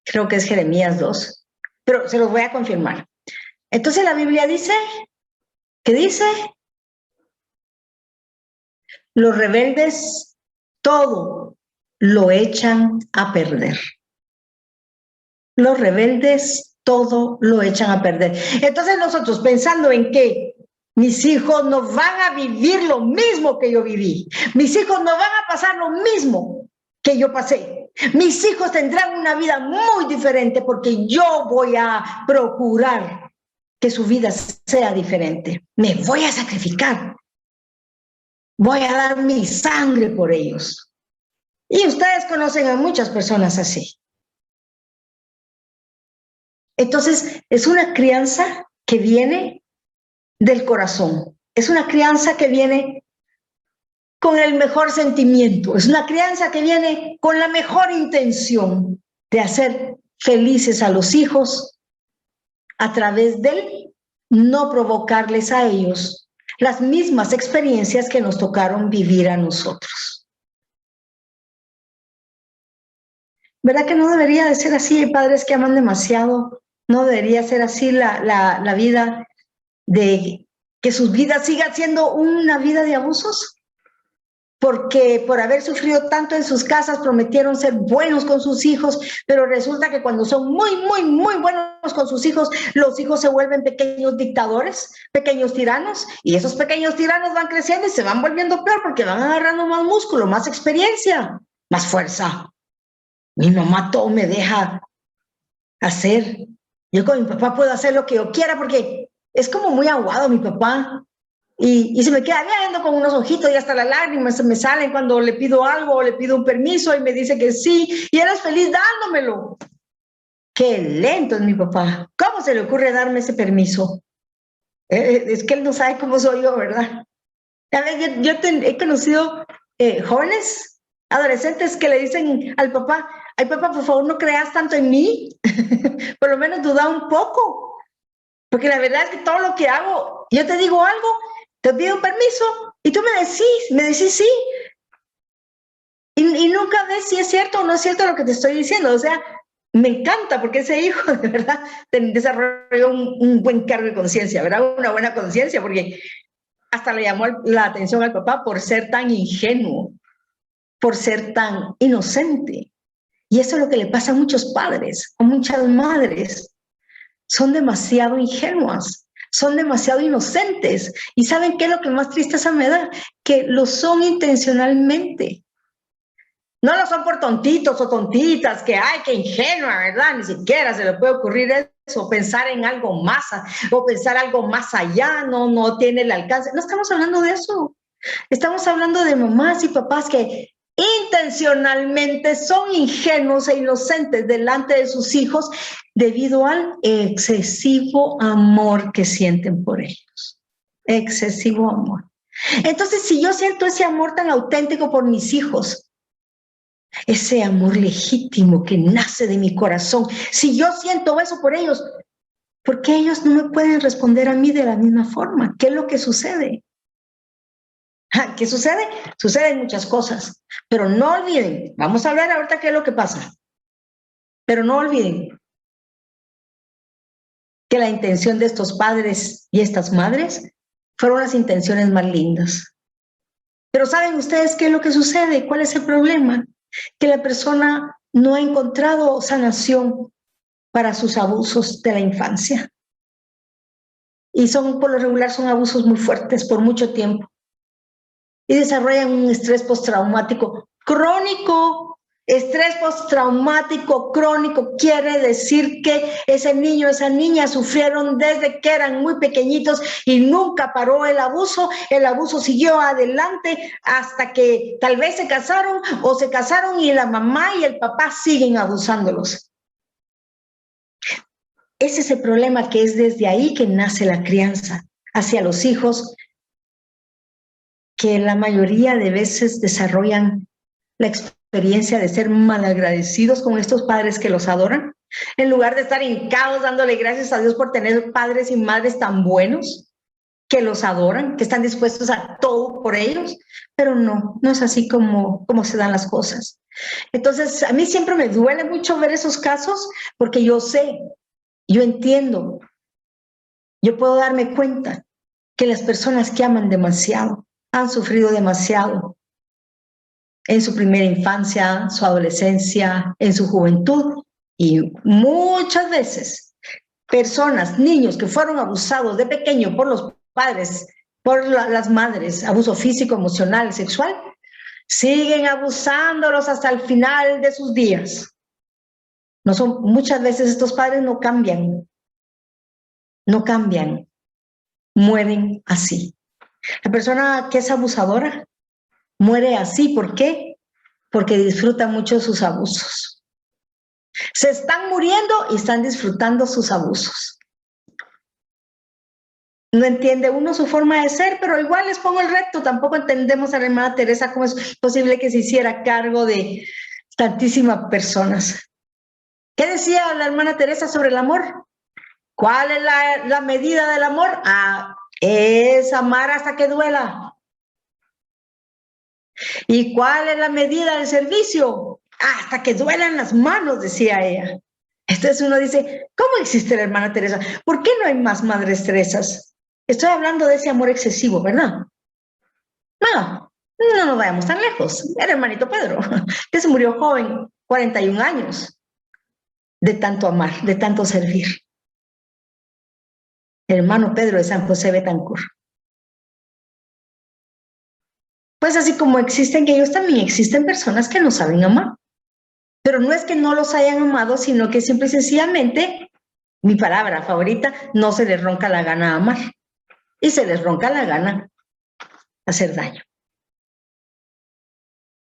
creo que es Jeremías 2, pero se los voy a confirmar. Entonces la Biblia dice, ¿qué dice? Los rebeldes todo lo echan a perder. Los rebeldes todo lo echan a perder. Entonces nosotros pensando en que mis hijos no van a vivir lo mismo que yo viví, mis hijos no van a pasar lo mismo que yo pasé, mis hijos tendrán una vida muy diferente porque yo voy a procurar que su vida sea diferente. Me voy a sacrificar, voy a dar mi sangre por ellos. Y ustedes conocen a muchas personas así. Entonces, es una crianza que viene del corazón. Es una crianza que viene con el mejor sentimiento. Es una crianza que viene con la mejor intención de hacer felices a los hijos a través del no provocarles a ellos las mismas experiencias que nos tocaron vivir a nosotros. ¿Verdad que no debería de ser así? Hay padres que aman demasiado. No debería ser así la vida de que sus vidas sigan siendo una vida de abusos, porque por haber sufrido tanto en sus casas prometieron ser buenos con sus hijos, pero resulta que cuando son muy buenos con sus hijos, los hijos se vuelven pequeños dictadores, pequeños tiranos, y esos pequeños tiranos van creciendo y se van volviendo peor porque van agarrando más músculo, más experiencia, más fuerza. Mi mamá todo me deja hacer. Yo con mi papá puedo hacer lo que yo quiera porque es como muy aguado mi papá. Y se me queda viendo con unos ojitos y hasta las lágrimas se me salen cuando le pido algo o le pido un permiso y me dice que sí. Y él es feliz dándomelo. Qué lento es mi papá. ¿Cómo se le ocurre darme ese permiso? Es que él no sabe cómo soy yo, ¿verdad? A ver, yo he conocido jóvenes, adolescentes que le dicen al papá, ay papá, por favor no creas tanto en mí, por lo menos duda un poco, porque la verdad es que todo lo que hago, yo te digo algo, te pido un permiso y tú me decís sí, y nunca ves si es cierto o no es cierto lo que te estoy diciendo. O sea, me encanta porque ese hijo de verdad desarrolló un buen cargo de conciencia, ¿verdad? Una buena conciencia, porque hasta le llamó la atención al papá por ser tan ingenuo, por ser tan inocente. Y eso es lo que le pasa a muchos padres, a muchas madres. Son demasiado ingenuas, son demasiado inocentes. ¿Y saben qué es lo que más tristeza me da? Que lo son intencionalmente. No lo son por tontitos o tontitas, que ay, qué ingenua, ¿verdad? Ni siquiera se le puede ocurrir eso, pensar en algo más, o pensar algo más allá, no tiene el alcance. No estamos hablando de eso. Estamos hablando de mamás y papás que intencionalmente son ingenuos e inocentes delante de sus hijos debido al excesivo amor que sienten por ellos. Excesivo amor. Entonces, si yo siento ese amor tan auténtico por mis hijos, ese amor legítimo que nace de mi corazón, si yo siento eso por ellos, ¿por qué ellos no me pueden responder a mí de la misma forma? ¿Qué es lo que sucede? ¿Qué sucede? Suceden muchas cosas, pero no olviden, vamos a hablar ahorita qué es lo que pasa, pero no olviden que la intención de estos padres y estas madres fueron las intenciones más lindas. Pero ¿saben ustedes qué es lo que sucede? ¿Cuál es el problema? Que la persona no ha encontrado sanación para sus abusos de la infancia. Y por lo regular son abusos muy fuertes por mucho tiempo. Y desarrollan un estrés postraumático crónico. Estrés postraumático crónico quiere decir que ese niño, esa niña sufrieron desde que eran muy pequeñitos y nunca paró el abuso siguió adelante hasta que tal vez se casaron y la mamá y el papá siguen abusándolos. Ese es el problema, que es desde ahí que nace la crianza hacia los hijos, que la mayoría de veces desarrollan la experiencia experiencia de ser malagradecidos con estos padres que los adoran? En lugar de estar hincados dándole gracias a Dios por tener padres y madres tan buenos que los adoran, que están dispuestos a todo por ellos, pero no es así como se dan las cosas. Entonces, a mí siempre me duele mucho ver esos casos porque yo sé, yo entiendo, yo puedo darme cuenta que las personas que aman demasiado han sufrido demasiado en su primera infancia, su adolescencia, en su juventud, y muchas veces personas, niños que fueron abusados de pequeño por los padres, por las madres, abuso físico, emocional, sexual, siguen abusándolos hasta el final de sus días. Muchas veces estos padres no cambian, mueren así. La persona que es abusadora muere así. ¿Por qué? Porque disfruta mucho sus abusos. Se están muriendo y están disfrutando sus abusos. No entiende uno su forma de ser, pero igual les pongo el reto. Tampoco entendemos a la hermana Teresa cómo es posible que se hiciera cargo de tantísimas personas. ¿Qué decía la hermana Teresa sobre el amor? ¿Cuál es la medida del amor? Es amar hasta que duela. ¿Y cuál es la medida del servicio? Hasta que duelan las manos, decía ella. Entonces uno dice, ¿cómo existe la hermana Teresa? ¿Por qué no hay más madres Teresas? Estoy hablando de ese amor excesivo, ¿verdad? No nos vayamos tan lejos. El hermanito Pedro, que se murió joven, 41 años, de tanto amar, de tanto servir. El hermano Pedro de San José Betancourt. Pues así como existen ellos, también existen personas que no saben amar. Pero no es que no los hayan amado, sino que simple y sencillamente, mi palabra favorita, no se les ronca la gana amar. Y se les ronca la gana hacer daño.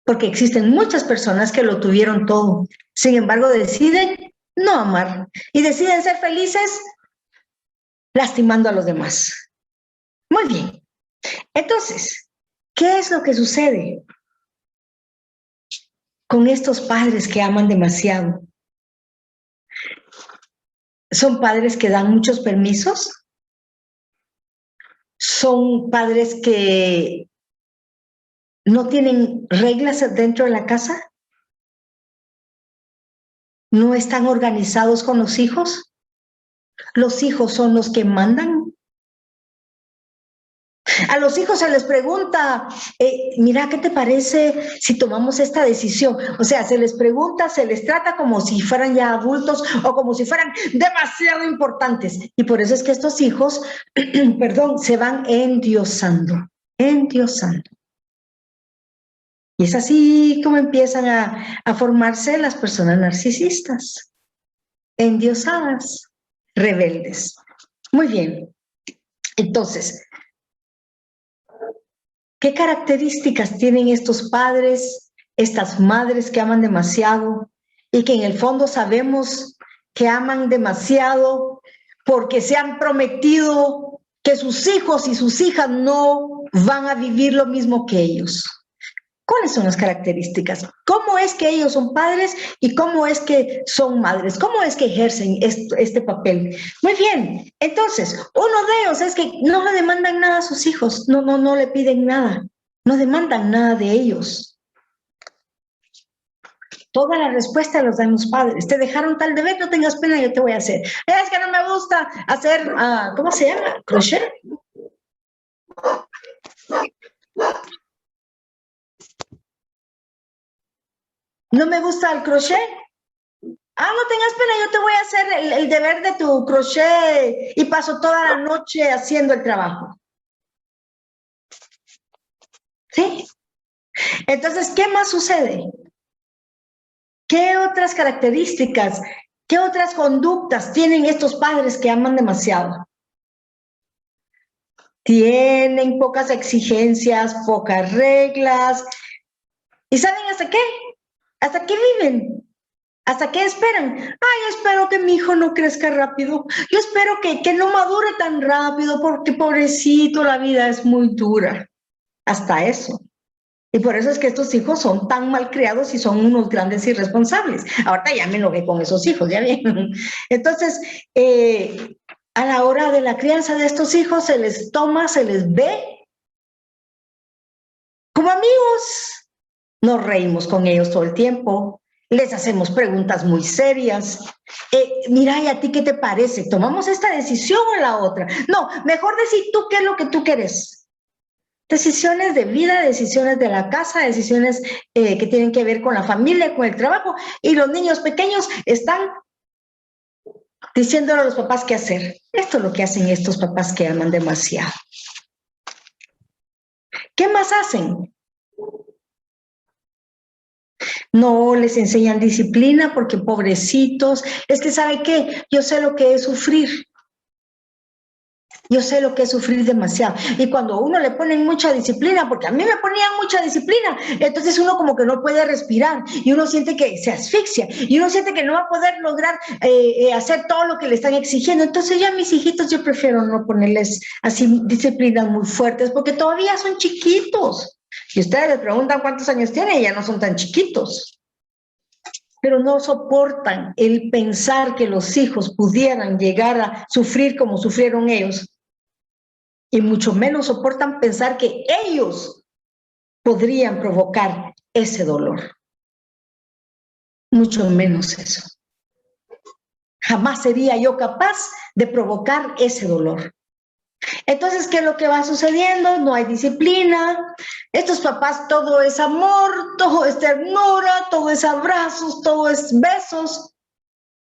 Porque existen muchas personas que lo tuvieron todo. Sin embargo, deciden no amar. Y deciden ser felices lastimando a los demás. Muy bien. Entonces, ¿qué es lo que sucede con estos padres que aman demasiado? ¿Son padres que dan muchos permisos? ¿Son padres que no tienen reglas dentro de la casa? ¿No están organizados con los hijos? ¿Los hijos son los que mandan? A los hijos se les pregunta, mira, ¿qué te parece si tomamos esta decisión? O sea, se les pregunta, se les trata como si fueran ya adultos o como si fueran demasiado importantes. Y por eso es que estos hijos, perdón, se van endiosando. Y es así como empiezan a formarse las personas narcisistas, endiosadas, rebeldes. Muy bien. Entonces, ¿qué características tienen estos padres, estas madres que aman demasiado y que en el fondo sabemos que aman demasiado porque se han prometido que sus hijos y sus hijas no van a vivir lo mismo que ellos? ¿Cuáles son las características? ¿Cómo es que ellos son padres y cómo es que son madres? ¿Cómo es que ejercen este papel? Muy bien, entonces, uno de ellos es que no le demandan nada a sus hijos, no le piden nada, no demandan nada de ellos. Toda la respuesta los dan los padres. Te dejaron tal deber, no tengas pena, yo te voy a hacer. Es que no me gusta hacer, ¿cómo se llama? ¿Crochet? ¿No me gusta el crochet? No tengas pena, yo te voy a hacer el deber de tu crochet y paso toda la noche haciendo el trabajo. ¿Sí? Entonces, ¿qué más sucede? ¿Qué otras características, qué otras conductas tienen estos padres que aman demasiado? Tienen pocas exigencias, pocas reglas. ¿Y saben hasta qué? ¿Hasta qué viven? ¿Hasta qué esperan? Espero que mi hijo no crezca rápido. Yo espero que no madure tan rápido porque pobrecito, la vida es muy dura. Hasta eso. Y por eso es que estos hijos son tan mal criados y son unos grandes irresponsables. Ahorita ya me enojé con esos hijos, ya bien. Entonces, a la hora de la crianza de estos hijos se les toma, se les ve como amigos. Nos reímos con ellos todo el tiempo, les hacemos preguntas muy serias. Mira, ¿y a ti qué te parece? ¿Tomamos esta decisión o la otra? No, mejor decir tú qué es lo que tú quieres. Decisiones de vida, decisiones de la casa, decisiones que tienen que ver con la familia, con el trabajo. Y los niños pequeños están diciéndole a los papás qué hacer. Esto es lo que hacen estos papás que aman demasiado. ¿Qué más hacen? No les enseñan disciplina porque pobrecitos. Es que, ¿sabe qué? Yo sé lo que es sufrir. Yo sé lo que es sufrir demasiado. Y cuando a uno le ponen mucha disciplina, porque a mí me ponían mucha disciplina, entonces uno como que no puede respirar y uno siente que se asfixia y uno siente que no va a poder lograr hacer todo lo que le están exigiendo. Entonces ya a mis hijitos yo prefiero no ponerles así disciplinas muy fuertes porque todavía son chiquitos. Y ustedes les preguntan cuántos años tienen y ya no son tan chiquitos. Pero no soportan el pensar que los hijos pudieran llegar a sufrir como sufrieron ellos. Y mucho menos soportan pensar que ellos podrían provocar ese dolor. Mucho menos eso. Jamás sería yo capaz de provocar ese dolor. Entonces, ¿qué es lo que va sucediendo? No hay disciplina. Estos papás, todo es amor, todo es ternura, todo es abrazos, todo es besos.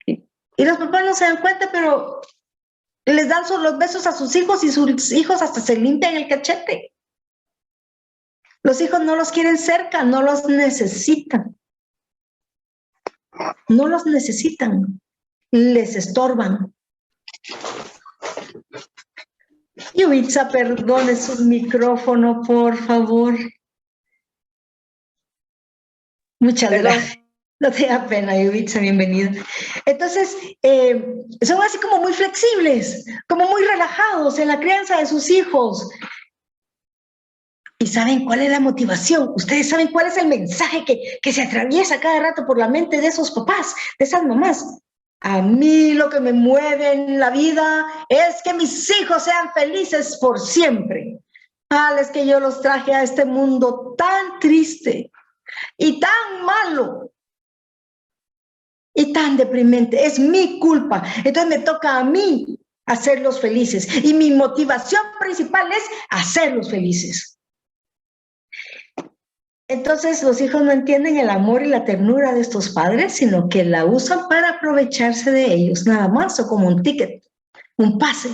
Y los papás no se dan cuenta, pero les dan los besos a sus hijos y sus hijos hasta se limpian el cachete. Los hijos no los quieren cerca, no los necesitan. No los necesitan. Les estorban. Yubitsa, perdone su micrófono, por favor. Muchas gracias. No te da pena, Yubitsa, bienvenida. Entonces, son así como muy flexibles, como muy relajados en la crianza de sus hijos. ¿Y saben cuál es la motivación? Ustedes saben cuál es el mensaje que se atraviesa cada rato por la mente de esos papás, de esas mamás. A mí lo que me mueve en la vida es que mis hijos sean felices por siempre. Es que yo los traje a este mundo tan triste y tan malo y tan deprimente. Es mi culpa. Entonces me toca a mí hacerlos felices. Y mi motivación principal es hacerlos felices. Entonces los hijos no entienden el amor y la ternura de estos padres, sino que la usan para aprovecharse de ellos, nada más, o como un ticket, un pase,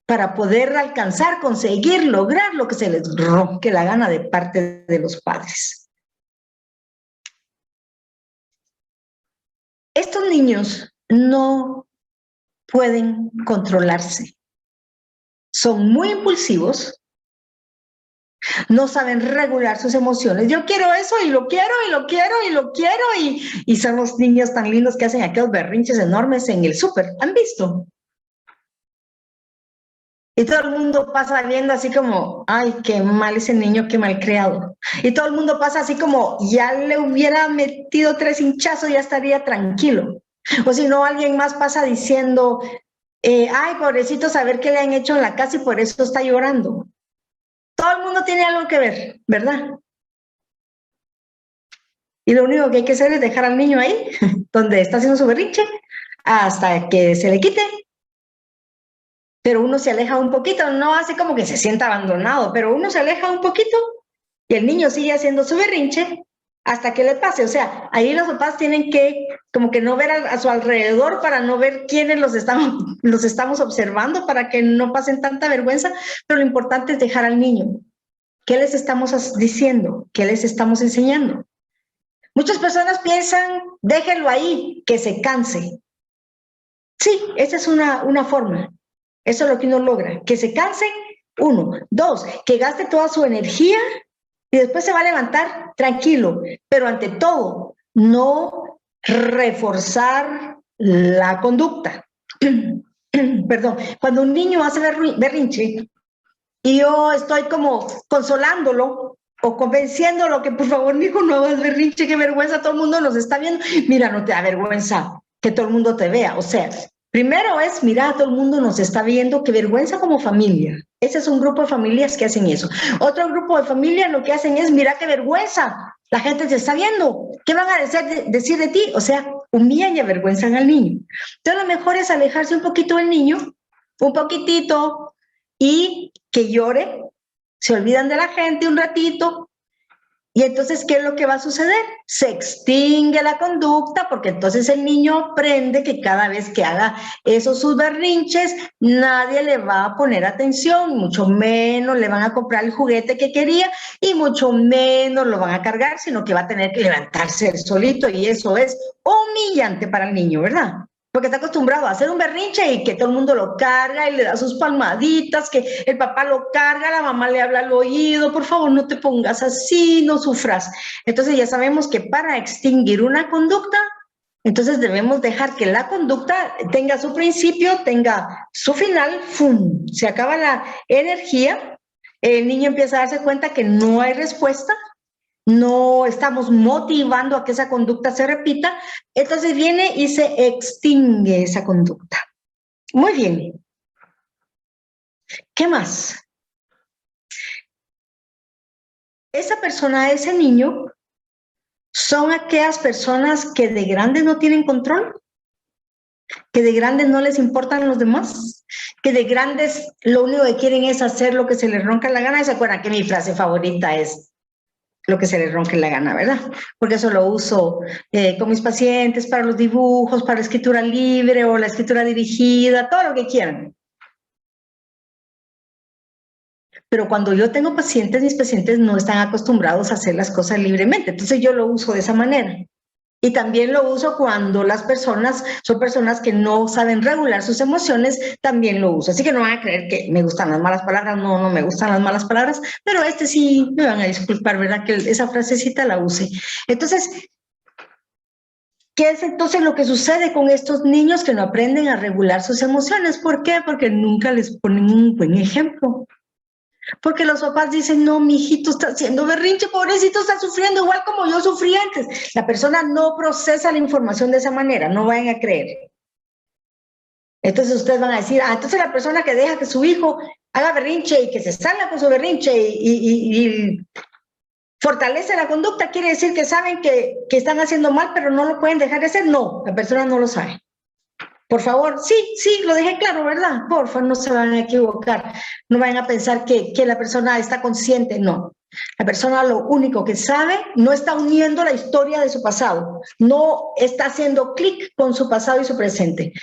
para poder alcanzar, conseguir, lograr lo que se les ronque la gana de parte de los padres. Estos niños no pueden controlarse. Son muy impulsivos. No saben regular sus emociones. Yo quiero eso y lo quiero y lo quiero y lo quiero y son los niños tan lindos que hacen aquellos berrinches enormes en el súper. ¿Han visto? Y todo el mundo pasa viendo así como, ay, qué mal ese niño, qué mal creado. Y todo el mundo pasa así como, ya le hubiera metido 3 hinchazos, ya estaría tranquilo. O si no, alguien más pasa diciendo, ay, pobrecito, saber qué le han hecho en la casa y por eso está llorando. Todo el mundo tiene algo que ver, ¿verdad? Y lo único que hay que hacer es dejar al niño ahí, donde está haciendo su berrinche, hasta que se le quite. Pero uno se aleja un poquito, no así como que se sienta abandonado, pero uno se aleja un poquito y el niño sigue haciendo su berrinche hasta que le pase. O sea, ahí los papás tienen que como que no ver a su alrededor para no ver quiénes los estamos observando para que no pasen tanta vergüenza, pero lo importante es dejar al niño. ¿Qué les estamos diciendo? ¿Qué les estamos enseñando? Muchas personas piensan, déjenlo ahí, que se canse. Sí, esa es una forma. Eso es lo que uno logra, que se canse, 1. 2, que gaste toda su energía y después se va a levantar tranquilo. Pero ante todo, no reforzar la conducta. Perdón, cuando un niño hace berrinche y yo estoy como consolándolo, o convenciéndolo que por favor, hijo, no hagas berrinche, qué vergüenza, todo el mundo nos está viendo. Mira, no te da vergüenza que todo el mundo te vea. O sea, primero es, mira, todo el mundo nos está viendo, qué vergüenza como familia. Ese es un grupo de familias que hacen eso. Otro grupo de familias lo que hacen es, mira, qué vergüenza, la gente te está viendo, ¿qué van a decir de ti? O sea, humillan y avergüenzan al niño. Entonces lo mejor es alejarse un poquito del niño, un poquitito, y que llore, se olvidan de la gente un ratito, y entonces, ¿qué es lo que va a suceder? Se extingue la conducta, porque entonces el niño aprende que cada vez que haga esos sus berrinches, nadie le va a poner atención, mucho menos le van a comprar el juguete que quería, y mucho menos lo van a cargar, sino que va a tener que levantarse él solito, y eso es humillante para el niño, ¿verdad? Porque está acostumbrado a hacer un berrinche y que todo el mundo lo carga y le da sus palmaditas, que el papá lo carga, la mamá le habla al oído, por favor no te pongas así, no sufras. Entonces ya sabemos que para extinguir una conducta, entonces debemos dejar que la conducta tenga su principio, tenga su final, ¡fum! Se acaba la energía, el niño empieza a darse cuenta que no hay respuesta, no estamos motivando a que esa conducta se repita, entonces viene y se extingue esa conducta. Muy bien. ¿Qué más? Esa persona, ese niño, son aquellas personas que de grandes no tienen control, que de grandes no les importan los demás, que de grandes lo único que quieren es hacer lo que se les ronca la gana. ¿Se acuerdan que mi frase favorita es lo que se les ronque la gana, verdad? Porque eso lo uso con mis pacientes para los dibujos, para la escritura libre o la escritura dirigida, todo lo que quieran. Pero cuando yo tengo pacientes, mis pacientes no están acostumbrados a hacer las cosas libremente, entonces yo lo uso de esa manera. Y también lo uso cuando las personas son personas que no saben regular sus emociones, también lo uso. Así que no van a creer que me gustan las malas palabras, no, no me gustan las malas palabras, pero sí me van a disculpar, ¿verdad? Que esa frasecita la use. Entonces, ¿qué es entonces lo que sucede con estos niños que no aprenden a regular sus emociones? ¿Por qué? Porque nunca les ponen un buen ejemplo. Porque los papás dicen, no, mi hijito está haciendo berrinche, pobrecito, está sufriendo igual como yo sufrí antes. La persona no procesa la información de esa manera, no vayan a creer. Entonces ustedes van a decir, entonces la persona que deja que su hijo haga berrinche y que se salga con su berrinche y fortalece la conducta, quiere decir que saben que están haciendo mal, pero no lo pueden dejar de hacer. No, la persona no lo sabe. Por favor, sí, lo dejé claro, ¿verdad? Por favor, no se van a equivocar. No vayan a pensar que la persona está consciente, no. La persona lo único que sabe, no está uniendo la historia de su pasado. No está haciendo clic con su pasado y su presente.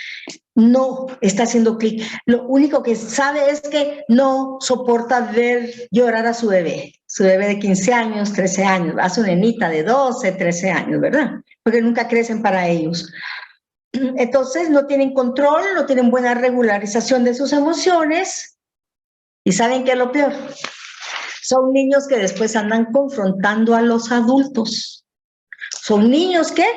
No está haciendo clic. Lo único que sabe es que no soporta ver llorar a su bebé de 15 años, 13 años, a su nenita de 12, 13 años, ¿verdad? Porque nunca crecen para ellos. Entonces no tienen control, no tienen buena regularización de sus emociones. ¿Y saben qué es lo peor? Son niños que después andan confrontando a los adultos. Son niños que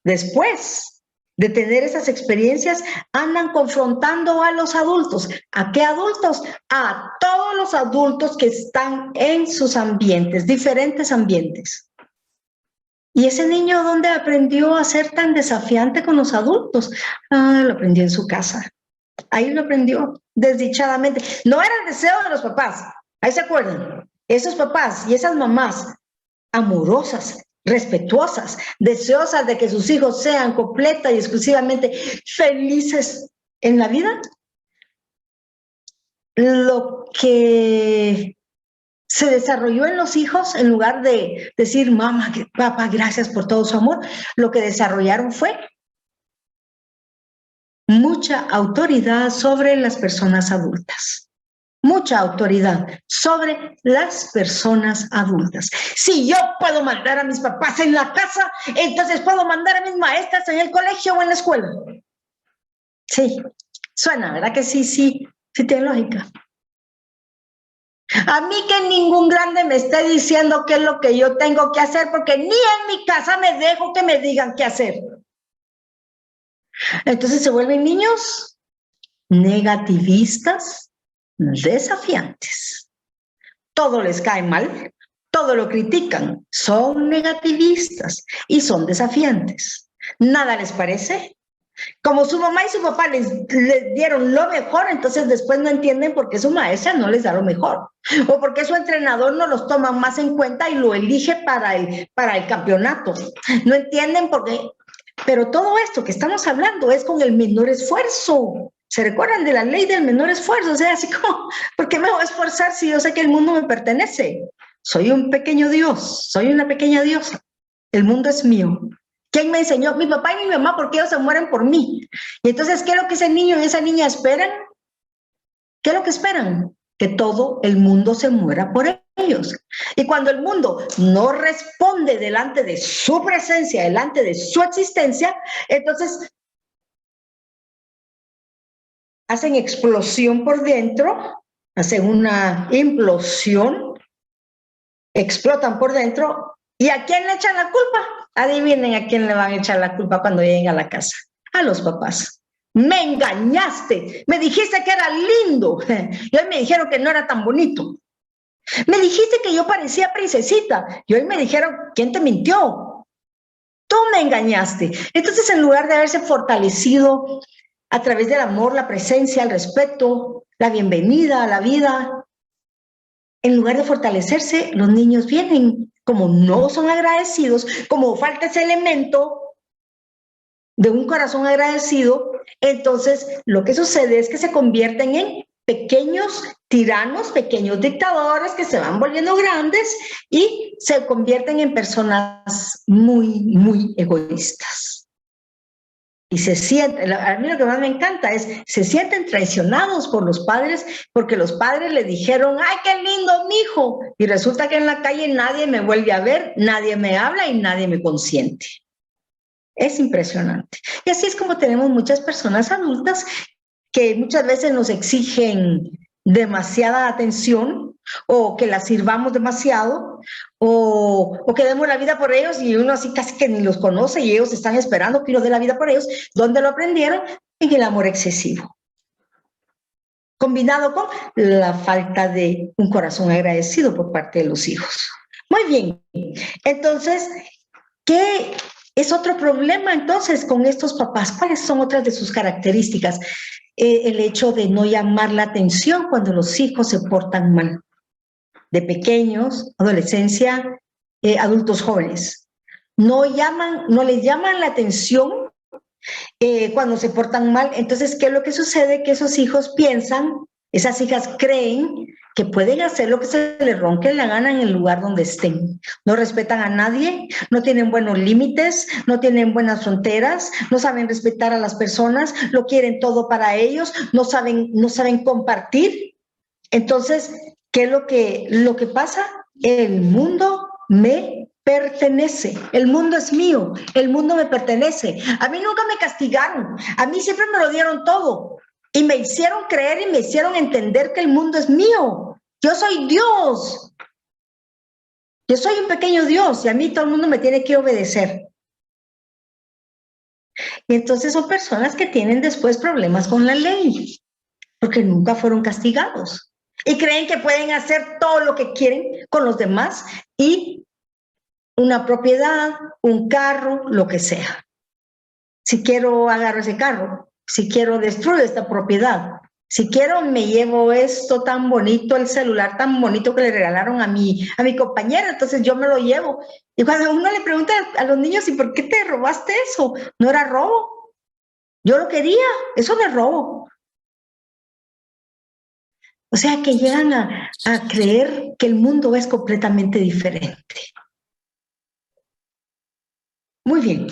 después de tener esas experiencias andan confrontando a los adultos. ¿A qué adultos? A todos los adultos que están en sus ambientes, diferentes ambientes. ¿Y ese niño dónde aprendió a ser tan desafiante con los adultos? Lo aprendió en su casa. Ahí lo aprendió, desdichadamente. No era el deseo de los papás. Ahí se acuerdan. Esos papás y esas mamás amorosas, respetuosas, deseosas de que sus hijos sean completa y exclusivamente felices en la vida. Lo que se desarrolló en los hijos, en lugar de decir, mamá, papá, gracias por todo su amor, lo que desarrollaron fue mucha autoridad sobre las personas adultas. Mucha autoridad sobre las personas adultas. Si yo puedo mandar a mis papás en la casa, entonces puedo mandar a mis maestras en el colegio o en la escuela. Sí, suena, ¿verdad que sí tiene lógica? A mí que ningún grande me esté diciendo qué es lo que yo tengo que hacer, porque ni en mi casa me dejo que me digan qué hacer. Entonces se vuelven niños negativistas, desafiantes. Todo les cae mal, todo lo critican, son negativistas y son desafiantes. ¿Nada les parece? Como su mamá y su papá les dieron lo mejor, entonces después no entienden por qué su maestra no les da lo mejor. O por qué su entrenador no los toma más en cuenta y lo elige para el campeonato. No entienden por qué. Pero todo esto que estamos hablando es con el menor esfuerzo. ¿Se recuerdan de la ley del menor esfuerzo? O sea, así como, ¿por qué me voy a esforzar si yo sé que el mundo me pertenece? Soy un pequeño Dios, soy una pequeña diosa. El mundo es mío. ¿Quién me enseñó? Mi papá y mi mamá, porque ellos se mueren por mí. Y entonces, ¿qué es lo que ese niño y esa niña esperan? ¿Qué es lo que esperan? Que todo el mundo se muera por ellos. Y cuando el mundo no responde delante de su presencia, delante de su existencia, entonces hacen explosión por dentro, hacen una implosión, explotan por dentro. ¿Y a quién le echan la culpa? Adivinen a quién le van a echar la culpa cuando lleguen a la casa. A los papás. Me engañaste, me dijiste que era lindo y hoy me dijeron que no era tan bonito. Me dijiste que yo parecía princesita y hoy me dijeron, ¿quién te mintió? Tú me engañaste. Entonces, en lugar de haberse fortalecido a través del amor, la presencia, el respeto, la bienvenida a la vida, en lugar de fortalecerse, los niños vienen, como no son agradecidos, como falta ese elemento de un corazón agradecido, entonces lo que sucede es que se convierten en pequeños tiranos, pequeños dictadores que se van volviendo grandes y se convierten en personas muy, muy egoístas. Y se sienten, a mí lo que más me encanta es, se sienten traicionados por los padres porque los padres le dijeron, ¡ay, qué lindo, mijo! Y resulta que en la calle nadie me vuelve a ver, nadie me habla y nadie me consiente. Es impresionante. Y así es como tenemos muchas personas adultas que muchas veces nos exigen demasiada atención o que las sirvamos demasiado o que demos la vida por ellos y uno así casi que ni los conoce y ellos están esperando que uno dé la vida por ellos. ¿Dónde lo aprendieron? En el amor excesivo, combinado con la falta de un corazón agradecido por parte de los hijos. Muy bien, entonces, ¿qué es otro problema entonces con estos papás? ¿Cuáles son otras de sus características? El hecho de no llamar la atención cuando los hijos se portan mal. De pequeños, adolescencia, adultos jóvenes. No les llaman la atención cuando se portan mal. Entonces, ¿qué es lo que sucede? Que esos hijos piensan, esas hijas creen que pueden hacer lo que se les ronque la gana en el lugar donde estén. No respetan a nadie, no tienen buenos límites, no tienen buenas fronteras, no saben respetar a las personas, lo quieren todo para ellos, no saben compartir. Entonces, ¿qué es lo que pasa? El mundo me pertenece, el mundo es mío, el mundo me pertenece. A mí nunca me castigaron, a mí siempre me lo dieron todo. Y me hicieron creer y me hicieron entender que el mundo es mío. Yo soy Dios. Yo soy un pequeño Dios y a mí todo el mundo me tiene que obedecer. Y entonces son personas que tienen después problemas con la ley, porque nunca fueron castigados. Y creen que pueden hacer todo lo que quieren con los demás y una propiedad, un carro, lo que sea. Si quiero, agarro ese carro. Si quiero, destruyo esta propiedad. Si quiero, me llevo esto tan bonito, el celular tan bonito que le regalaron a mi compañero, entonces yo me lo llevo. Y cuando uno le pregunta a los niños, ¿y por qué te robaste eso? No era robo. Yo lo quería, eso no es robo. O sea, que llegan a creer que el mundo es completamente diferente. Muy bien.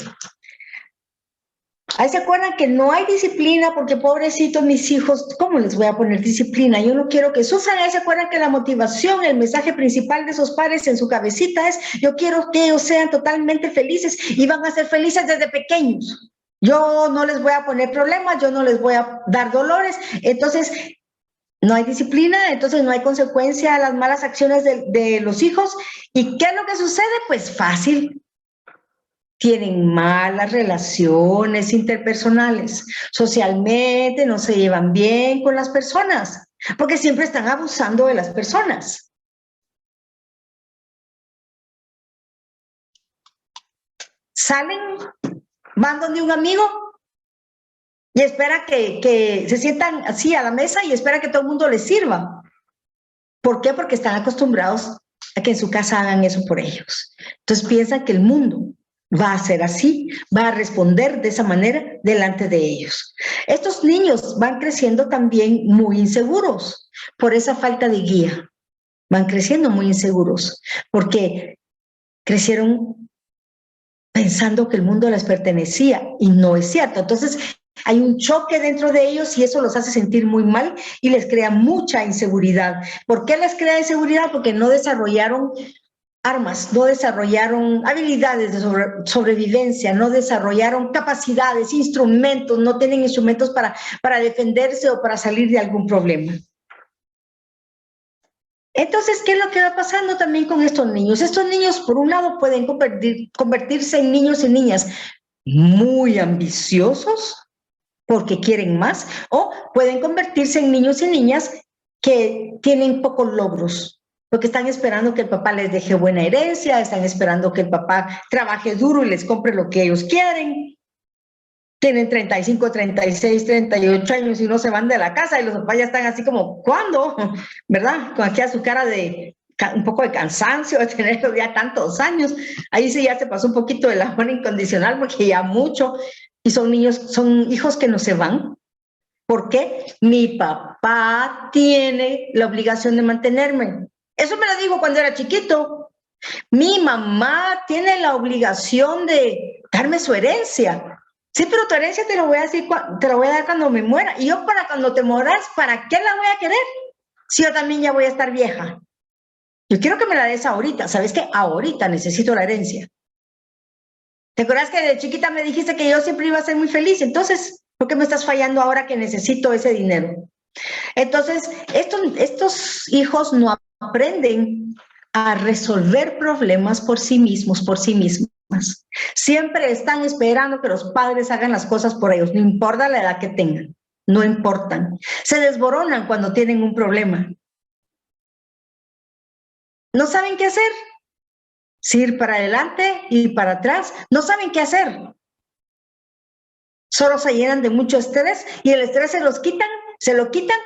Ahí se acuerdan que no hay disciplina porque pobrecitos mis hijos, ¿cómo les voy a poner disciplina? Yo no quiero que sufran. Ahí se acuerdan que la motivación, el mensaje principal de esos padres en su cabecita es, yo quiero que ellos sean totalmente felices y van a ser felices desde pequeños. Yo no les voy a poner problemas, yo no les voy a dar dolores. Entonces, no hay disciplina, entonces no hay consecuencia a las malas acciones de los hijos. ¿Y qué es lo que sucede? Pues fácil. Tienen malas relaciones interpersonales, socialmente no se llevan bien con las personas, porque siempre están abusando de las personas. salen, van donde un amigo y espera que se sientan así a la mesa y espera que todo el mundo les sirva. ¿Por qué? Porque están acostumbrados a que en su casa hagan eso por ellos. Entonces piensan que el mundo va a ser así, va a responder de esa manera delante de ellos. Estos niños van creciendo también muy inseguros por esa falta de guía. Van creciendo muy inseguros porque crecieron pensando que el mundo les pertenecía y no es cierto. Entonces hay un choque dentro de ellos y eso los hace sentir muy mal y les crea mucha inseguridad. ¿Por qué les crea inseguridad? Porque no desarrollaron armas, no desarrollaron habilidades de sobrevivencia, no desarrollaron capacidades, instrumentos, no tienen instrumentos para defenderse o para salir de algún problema. Entonces, ¿qué es lo que va pasando también con estos niños? Estos niños, por un lado, pueden convertirse en niños y niñas muy ambiciosos, porque quieren más, o pueden convertirse en niños y niñas que tienen pocos logros, porque están esperando que el papá les deje buena herencia, están esperando que el papá trabaje duro y les compre lo que ellos quieren. Tienen 35, 36, 38 años y no se van de la casa y los papás ya están así como, ¿cuándo? ¿Verdad? Con aquí a su cara de un poco de cansancio de tener ya tantos años. Ahí sí ya se pasó un poquito el amor incondicional porque ya mucho. Y son niños, son hijos que no se van. ¿Por qué? Mi papá tiene la obligación de mantenerme. Eso me lo dijo cuando era chiquito. Mi mamá tiene la obligación de darme su herencia. Sí, pero tu herencia te lo voy a decir, te lo voy a dar cuando me muera. Y yo para cuando te mueras, ¿para qué la voy a querer? Si yo también ya voy a estar vieja. Yo quiero que me la des ahorita. ¿Sabes qué? Ahorita necesito la herencia. ¿Te acuerdas que de chiquita me dijiste que yo siempre iba a ser muy feliz? Entonces, ¿por qué me estás fallando ahora que necesito ese dinero? Entonces, estos hijos no aprenden a resolver problemas por sí mismos, por sí mismas. Siempre están esperando que los padres hagan las cosas por ellos, no importa la edad que tengan, no importan. Se desboronan cuando tienen un problema. No saben qué hacer. Si ir para adelante y para atrás, no saben qué hacer. Solo se llenan de mucho estrés y el estrés se lo quitan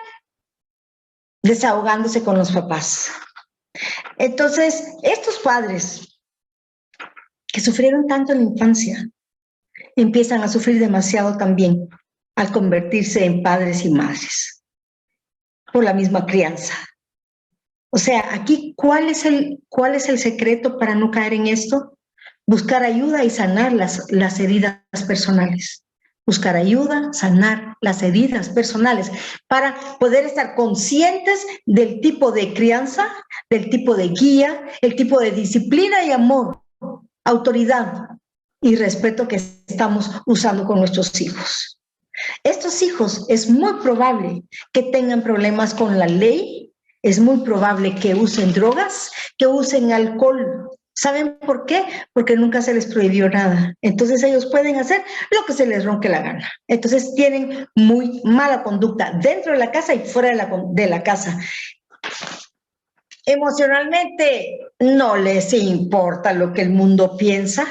desahogándose con los papás. Entonces, estos padres que sufrieron tanto en la infancia, empiezan a sufrir demasiado también al convertirse en padres y madres por la misma crianza. O sea, aquí, ¿cuál es el secreto para no caer en esto? Buscar ayuda y sanar las heridas personales. Buscar ayuda, sanar las heridas personales para poder estar conscientes del tipo de crianza, del tipo de guía, el tipo de disciplina y amor, autoridad y respeto que estamos usando con nuestros hijos. Estos hijos es muy probable que tengan problemas con la ley, es muy probable que usen drogas, que usen alcohol. ¿Saben por qué? Porque nunca se les prohibió nada. Entonces ellos pueden hacer lo que se les ronque la gana. Entonces tienen muy mala conducta dentro de la casa y fuera de la casa. Emocionalmente no les importa lo que el mundo piensa.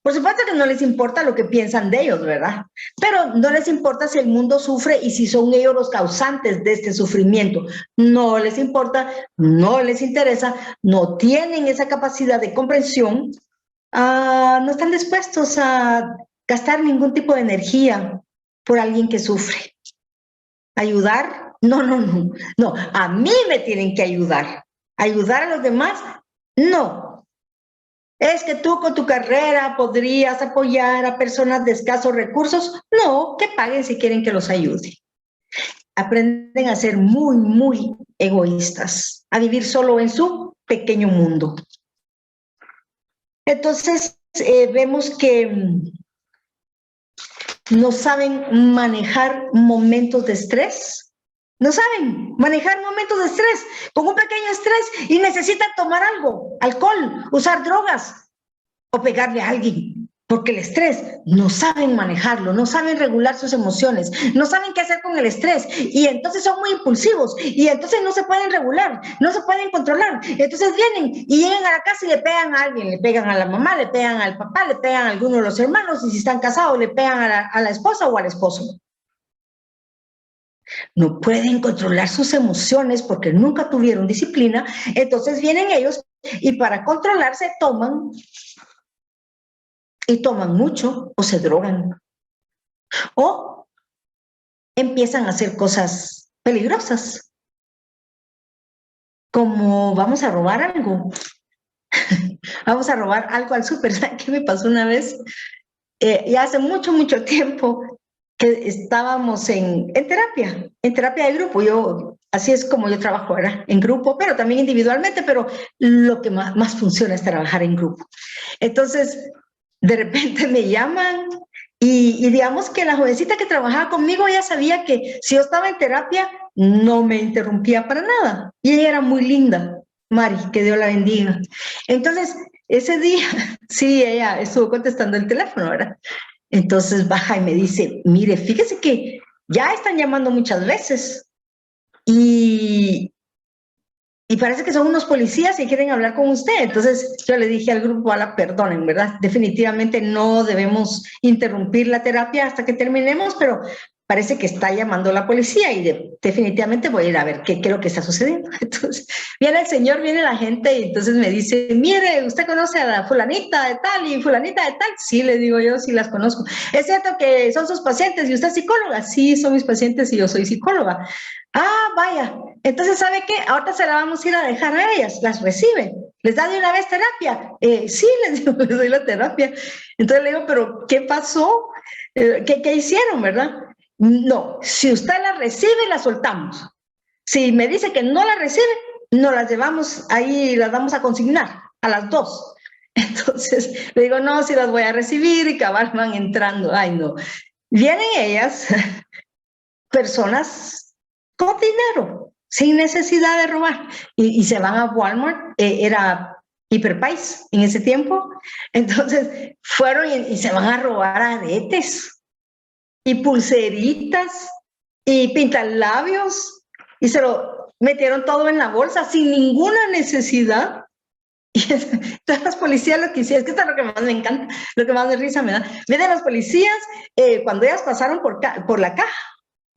Por supuesto que no les importa lo que piensan de ellos, ¿verdad? Pero no les importa si el mundo sufre y si son ellos los causantes de este sufrimiento. No les importa, no les interesa, no tienen esa capacidad de comprensión, no están dispuestos a gastar ningún tipo de energía por alguien que sufre. ¿Ayudar? No, a mí me tienen que ayudar. ¿Ayudar a los demás? No. ¿Es que tú con tu carrera podrías apoyar a personas de escasos recursos? No, que paguen si quieren que los ayude. Aprenden a ser muy, muy egoístas, a vivir solo en su pequeño mundo. Entonces, vemos que no saben manejar momentos de estrés. No saben manejar momentos de estrés, con un pequeño estrés, y necesitan tomar algo, alcohol, usar drogas o pegarle a alguien. porque el estrés no saben manejarlo, no saben regular sus emociones, no saben qué hacer con el estrés y entonces son muy impulsivos y entonces no se pueden regular, no se pueden controlar. Entonces vienen y llegan a la casa y le pegan a alguien, le pegan a la mamá, le pegan al papá, le pegan a alguno de los hermanos y si están casados le pegan a la esposa o al esposo. No pueden controlar sus emociones porque nunca tuvieron disciplina, entonces vienen ellos y para controlarse toman y toman mucho o se drogan o empiezan a hacer cosas peligrosas como vamos a robar algo. Vamos a robar algo al súper. ¿Saben qué me pasó una vez? Ya hace mucho, mucho tiempo que estábamos en terapia de grupo. Así es como yo trabajo, ¿verdad? En grupo, pero también individualmente, pero lo que más funciona es trabajar en grupo. Entonces, de repente me llaman y digamos que la jovencita que trabajaba conmigo ya sabía que si yo estaba en terapia no me interrumpía para nada. Y ella era muy linda, Mari, que Dios la bendiga. Entonces, ese día, sí, ella estuvo contestando el teléfono, ¿verdad? Entonces baja y me dice, mire, fíjese que ya están llamando muchas veces y parece que son unos policías y quieren hablar con usted. Entonces yo le dije al grupo, perdonen, ¿verdad? Definitivamente no debemos interrumpir la terapia hasta que terminemos, pero parece que está llamando la policía y definitivamente voy a ir a ver qué es lo que está sucediendo. Entonces viene el señor, viene la gente y entonces me dice, mire, ¿usted conoce a la fulanita de tal y fulanita de tal? Sí, le digo yo, sí las conozco. ¿Es cierto que son sus pacientes y usted es psicóloga? Sí, son mis pacientes y yo soy psicóloga. Ah, vaya. Entonces, ¿sabe qué? Ahorita se la vamos a ir a dejar a ellas, las recibe. ¿Les da de una vez terapia? Sí, les digo, les doy la terapia. Entonces le digo, ¿pero qué pasó? ¿Qué hicieron, verdad? No, si usted la recibe, la soltamos. Si me dice que no la recibe, no las llevamos ahí y las vamos a consignar a las 2. Entonces le digo, no, si las voy a recibir y cabal van entrando. Ay, no. Vienen ellas, personas con dinero, sin necesidad de robar, y se van a Walmart, era Hiperpais en ese tiempo, entonces fueron y se van a robar aretes y pulseritas y pintalabios y se lo metieron todo en la bolsa sin ninguna necesidad. Y todas las policías lo que hicieron, es que esto es lo que más me encanta, lo que más de risa me da. Miren, los policías, cuando ellas pasaron por la caja,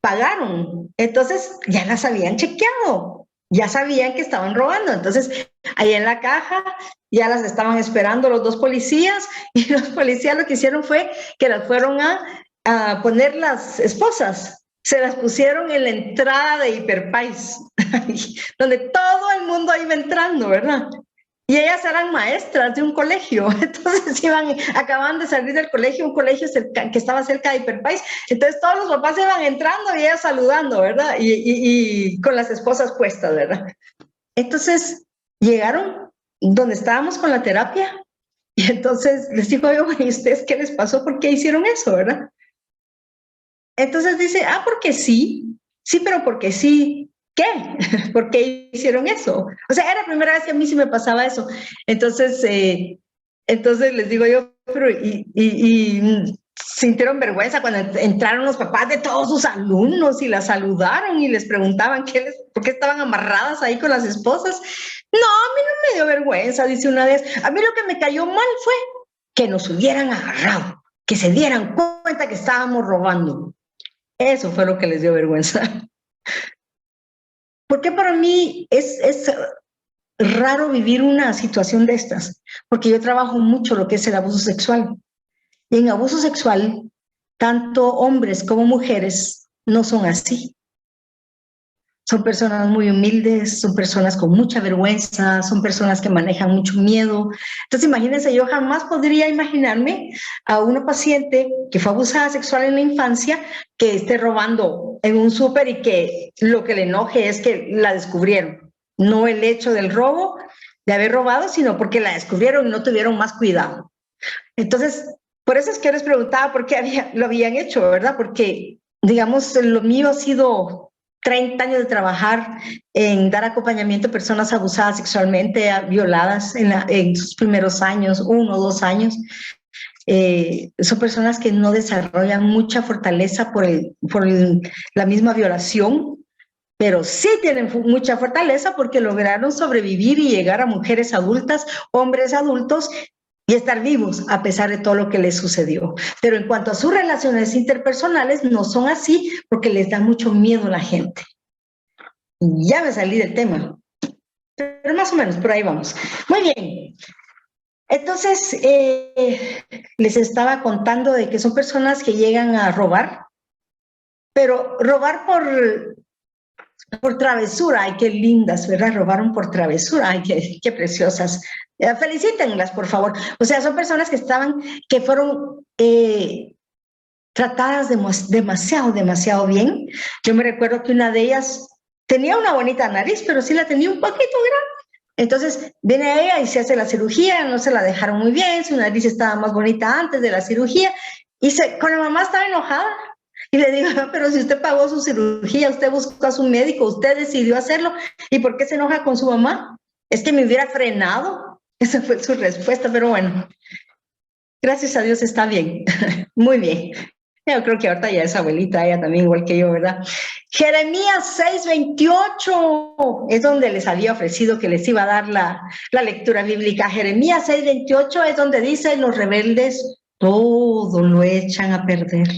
pagaron, entonces ya las habían chequeado, ya sabían que estaban robando, entonces ahí en la caja ya las estaban esperando los 2 policías y los policías lo que hicieron fue que las fueron a poner las esposas, se las pusieron en la entrada de Hiperpais, donde todo el mundo iba entrando, ¿verdad? Y ellas eran maestras de un colegio, entonces acababan de salir del colegio, un colegio que estaba cerca de Hiperpais, entonces todos los papás iban entrando y ellas saludando, ¿verdad? Y con las esposas puestas, ¿verdad? Entonces llegaron donde estábamos con la terapia y entonces les digo yo, ¿y ustedes qué les pasó? ¿Por qué hicieron eso, verdad? Entonces dice, porque sí, pero porque sí. ¿Qué? ¿Por qué hicieron eso? O sea, era la primera vez que a mí sí me pasaba eso. Entonces les digo yo, pero y sintieron vergüenza cuando entraron los papás de todos sus alumnos y las saludaron y les preguntaban por qué estaban amarradas ahí con las esposas. No, a mí no me dio vergüenza, dice una vez. A mí lo que me cayó mal fue que nos hubieran agarrado, que se dieran cuenta que estábamos robando. Eso fue lo que les dio vergüenza. ¿Por qué para mí es raro vivir una situación de estas? Porque yo trabajo mucho lo que es el abuso sexual. Y en abuso sexual, tanto hombres como mujeres no son así. Son personas muy humildes, son personas con mucha vergüenza, son personas que manejan mucho miedo. Entonces, imagínense, yo jamás podría imaginarme a una paciente que fue abusada sexual en la infancia que esté robando en un súper y que lo que le enoje es que la descubrieron. No el hecho del robo, de haber robado, sino porque la descubrieron y no tuvieron más cuidado. Entonces, por eso es que les preguntaba por qué lo habían hecho, ¿verdad? Porque, digamos, lo mío ha sido 30 años de trabajar en dar acompañamiento a personas abusadas sexualmente, violadas en sus primeros años, 1 o 2 años. son personas que no desarrollan mucha fortaleza por la misma violación, pero sí tienen mucha fortaleza porque lograron sobrevivir y llegar a mujeres adultas, hombres adultos, y estar vivos a pesar de todo lo que les sucedió. Pero en cuanto a sus relaciones interpersonales, no son así porque les da mucho miedo a la gente. Ya me salí del tema, pero más o menos por ahí vamos. Muy bien. Entonces, les estaba contando de que son personas que llegan a robar, pero robar por travesura. Ay, qué lindas, ¿verdad? Robaron por travesura. Ay, qué preciosas. Felicítenlas, por favor. O sea, son personas que fueron tratadas demasiado bien. Yo me recuerdo que una de ellas tenía una bonita nariz, pero sí la tenía un poquito grande. Entonces viene ella y se hace la cirugía, no se la dejaron muy bien, su nariz estaba más bonita antes de la cirugía, y con la mamá estaba enojada. Y le digo, pero si usted pagó su cirugía, usted buscó a su médico, usted decidió hacerlo, ¿y por qué se enoja con su mamá? Es que me hubiera frenado. Esa fue su respuesta, pero bueno, gracias a Dios está bien. Muy bien. Yo creo que ahorita ya es abuelita, ella también igual que yo, ¿verdad? Jeremías 6:28 es donde les había ofrecido que les iba a dar la lectura bíblica. Jeremías 6:28 es donde dice, los rebeldes todo lo echan a perder.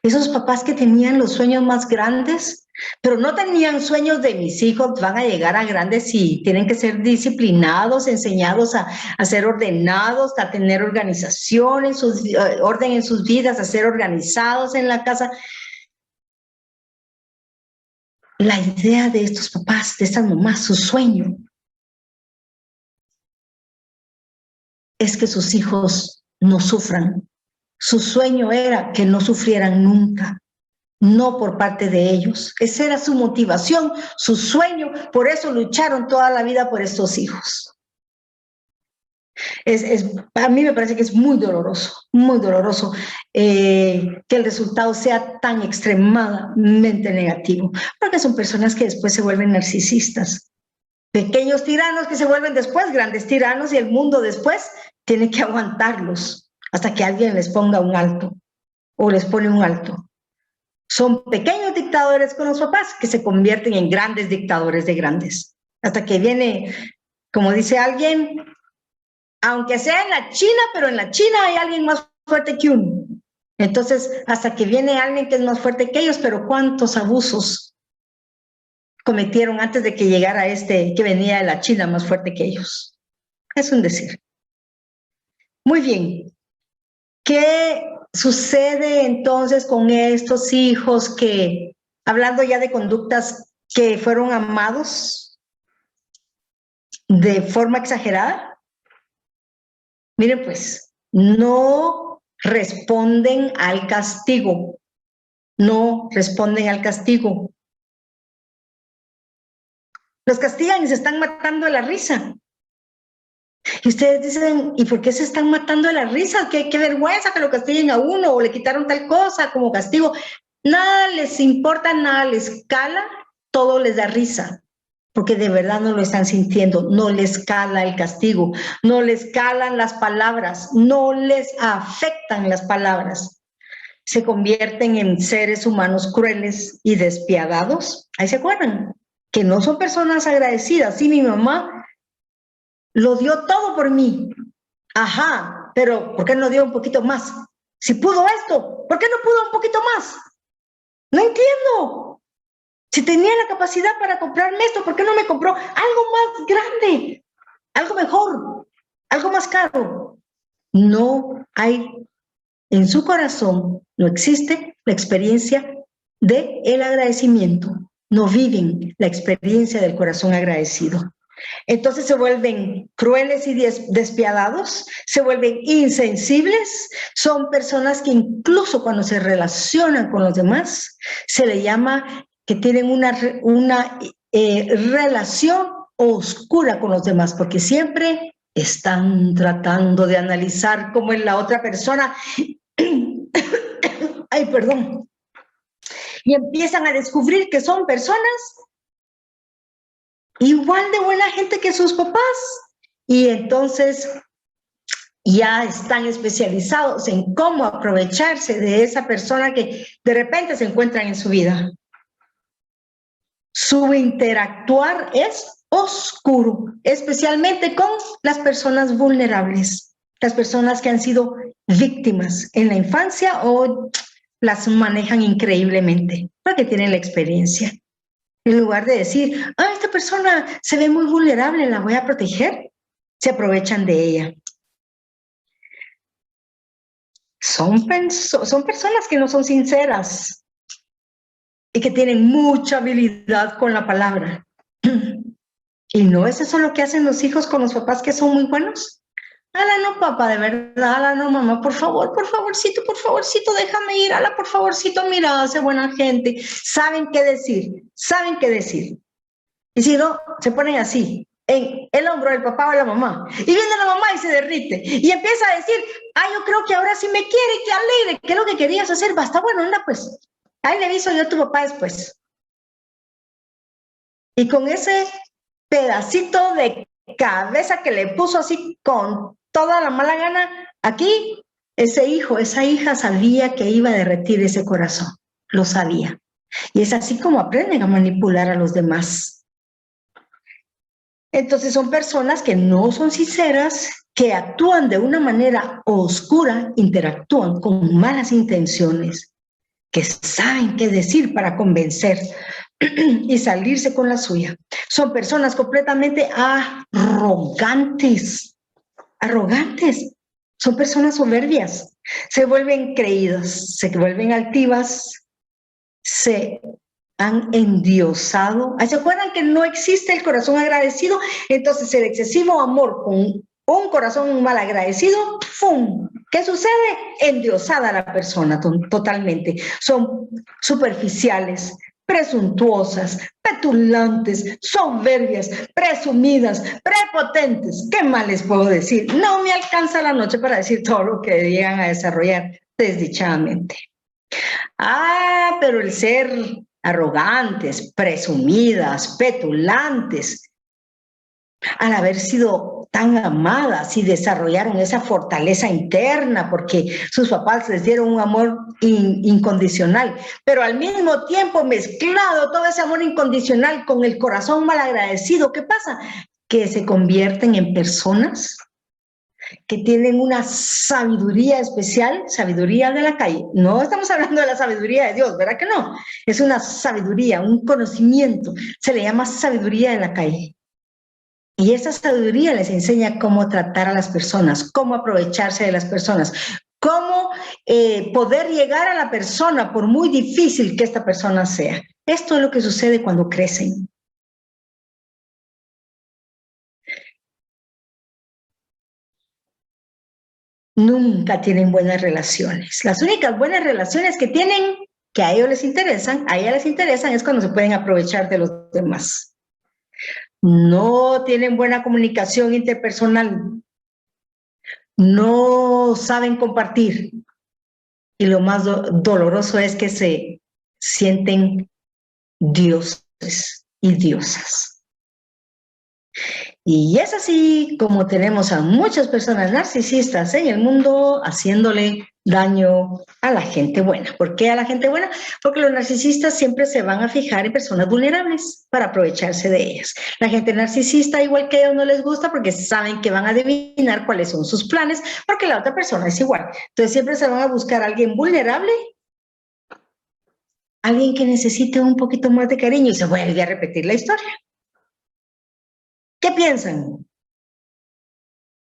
Esos papás que tenían los sueños más grandes, pero no tenían sueños de mis hijos van a llegar a grandes y tienen que ser disciplinados, enseñados a ser ordenados, a tener organización orden en sus vidas, a ser organizados en la casa. La idea de estos papás, de estas mamás, su sueño es que sus hijos no sufran. Su sueño era que no sufrieran nunca. No por parte de ellos. Esa era su motivación, su sueño, por eso lucharon toda la vida por estos hijos. A mí me parece que es muy doloroso que el resultado sea tan extremadamente negativo, porque son personas que después se vuelven narcisistas, pequeños tiranos que se vuelven después grandes tiranos y el mundo después tiene que aguantarlos hasta que alguien les ponga un alto o les pone un alto. Son pequeños dictadores con los papás que se convierten en grandes dictadores de grandes. Hasta que viene, como dice alguien, aunque sea en la China, pero en la China hay alguien más fuerte que uno. Entonces, hasta que viene alguien que es más fuerte que ellos, pero ¿cuántos abusos cometieron antes de que llegara que venía de la China más fuerte que ellos? Es un decir. Muy bien. ¿Qué sucede entonces con estos hijos que, hablando ya de conductas que fueron amados de forma exagerada? Miren pues, no responden al castigo, no responden al castigo. Los castigan y se están matando de la risa. Y ustedes dicen, ¿y por qué se están matando de la risa? ¿Qué vergüenza que lo castiguen a uno o le quitaron tal cosa como castigo? Nada les importa, nada les cala, todo les da risa, porque de verdad no lo están sintiendo, no les cala el castigo, no les calan las palabras, no les afectan las palabras. Se convierten en seres humanos crueles y despiadados. Ahí se acuerdan, que no son personas agradecidas. Sí, mi mamá lo dio todo por mí. Ajá, pero ¿por qué no dio un poquito más? Si pudo esto, ¿por qué no pudo un poquito más? No entiendo. Si tenía la capacidad para comprarme esto, ¿por qué no me compró algo más grande? Algo mejor, algo más caro. No hay, en su corazón, no existe la experiencia del agradecimiento. No viven la experiencia del corazón agradecido. Entonces se vuelven crueles y despiadados, se vuelven insensibles, son personas que incluso cuando se relacionan con los demás, se le llama que tienen una relación oscura con los demás, porque siempre están tratando de analizar cómo es la otra persona. Ay, perdón. Y empiezan a descubrir que son personas igual de buena gente que sus papás. Y entonces ya están especializados en cómo aprovecharse de esa persona que de repente se encuentran en su vida. Su interactuar es oscuro, especialmente con las personas vulnerables, las personas que han sido víctimas en la infancia o las manejan increíblemente porque tienen la experiencia. En lugar de decir, esta persona se ve muy vulnerable, la voy a proteger, se aprovechan de ella. Son personas que no son sinceras y que tienen mucha habilidad con la palabra. ¿Y no es eso lo que hacen los hijos con los papás que son muy buenos? Ala, no, papá, de verdad, ala, no, mamá, por favorcito, déjame ir, ala, por favorcito, mira, hace buena gente. Saben qué decir. Y si no, se ponen así, en el hombro del papá o de la mamá. Y viene la mamá y se derrite. Y empieza a decir, yo creo que ahora sí me quiere, qué alegre, ¿qué es lo que querías hacer? Basta, bueno, anda pues. Ahí le aviso yo a tu papá después. Y con ese pedacito de cabeza que le puso así con toda la mala gana, aquí ese hijo, esa hija sabía que iba a derretir ese corazón, lo sabía. Y es así como aprenden a manipular a los demás. Entonces son personas que no son sinceras, que actúan de una manera oscura, interactúan con malas intenciones, que saben qué decir para convencer y salirse con la suya. Son personas completamente arrogantes. Son personas soberbias. Se vuelven creídas, se vuelven altivas, se han endiosado. ¿Se acuerdan que no existe el corazón agradecido? Entonces el excesivo amor con un corazón mal agradecido, ¡pum! ¿Qué sucede? Endiosada la persona totalmente. Son superficiales, presuntuosas, petulantes, soberbias, presumidas, prepotentes. ¿Qué más les puedo decir? No me alcanza la noche para decir todo lo que llegan a desarrollar desdichadamente. Pero el ser arrogantes, presumidas, petulantes, al haber sido tan amadas y desarrollaron esa fortaleza interna porque sus papás les dieron un amor incondicional, pero al mismo tiempo mezclado todo ese amor incondicional con el corazón malagradecido, ¿qué pasa? Que se convierten en personas que tienen una sabiduría especial, sabiduría de la calle. No estamos hablando de la sabiduría de Dios, ¿verdad que no? Es una sabiduría, un conocimiento, se le llama sabiduría de la calle. Y esa sabiduría les enseña cómo tratar a las personas, cómo aprovecharse de las personas, cómo poder llegar a la persona por muy difícil que esta persona sea. Esto es lo que sucede cuando crecen. Nunca tienen buenas relaciones. Las únicas buenas relaciones que tienen, que a ellos les interesan, es cuando se pueden aprovechar de los demás. No tienen buena comunicación interpersonal, no saben compartir y lo más doloroso es que se sienten dioses y diosas. Y es así como tenemos a muchas personas narcisistas en el mundo haciéndole daño a la gente buena. ¿Por qué a la gente buena? Porque los narcisistas siempre se van a fijar en personas vulnerables para aprovecharse de ellas. La gente narcisista, igual que a ellos, no les gusta porque saben que van a adivinar cuáles son sus planes, porque la otra persona es igual. Entonces siempre se van a buscar a alguien vulnerable, alguien que necesite un poquito más de cariño y se vuelve a repetir la historia. ¿Qué piensan?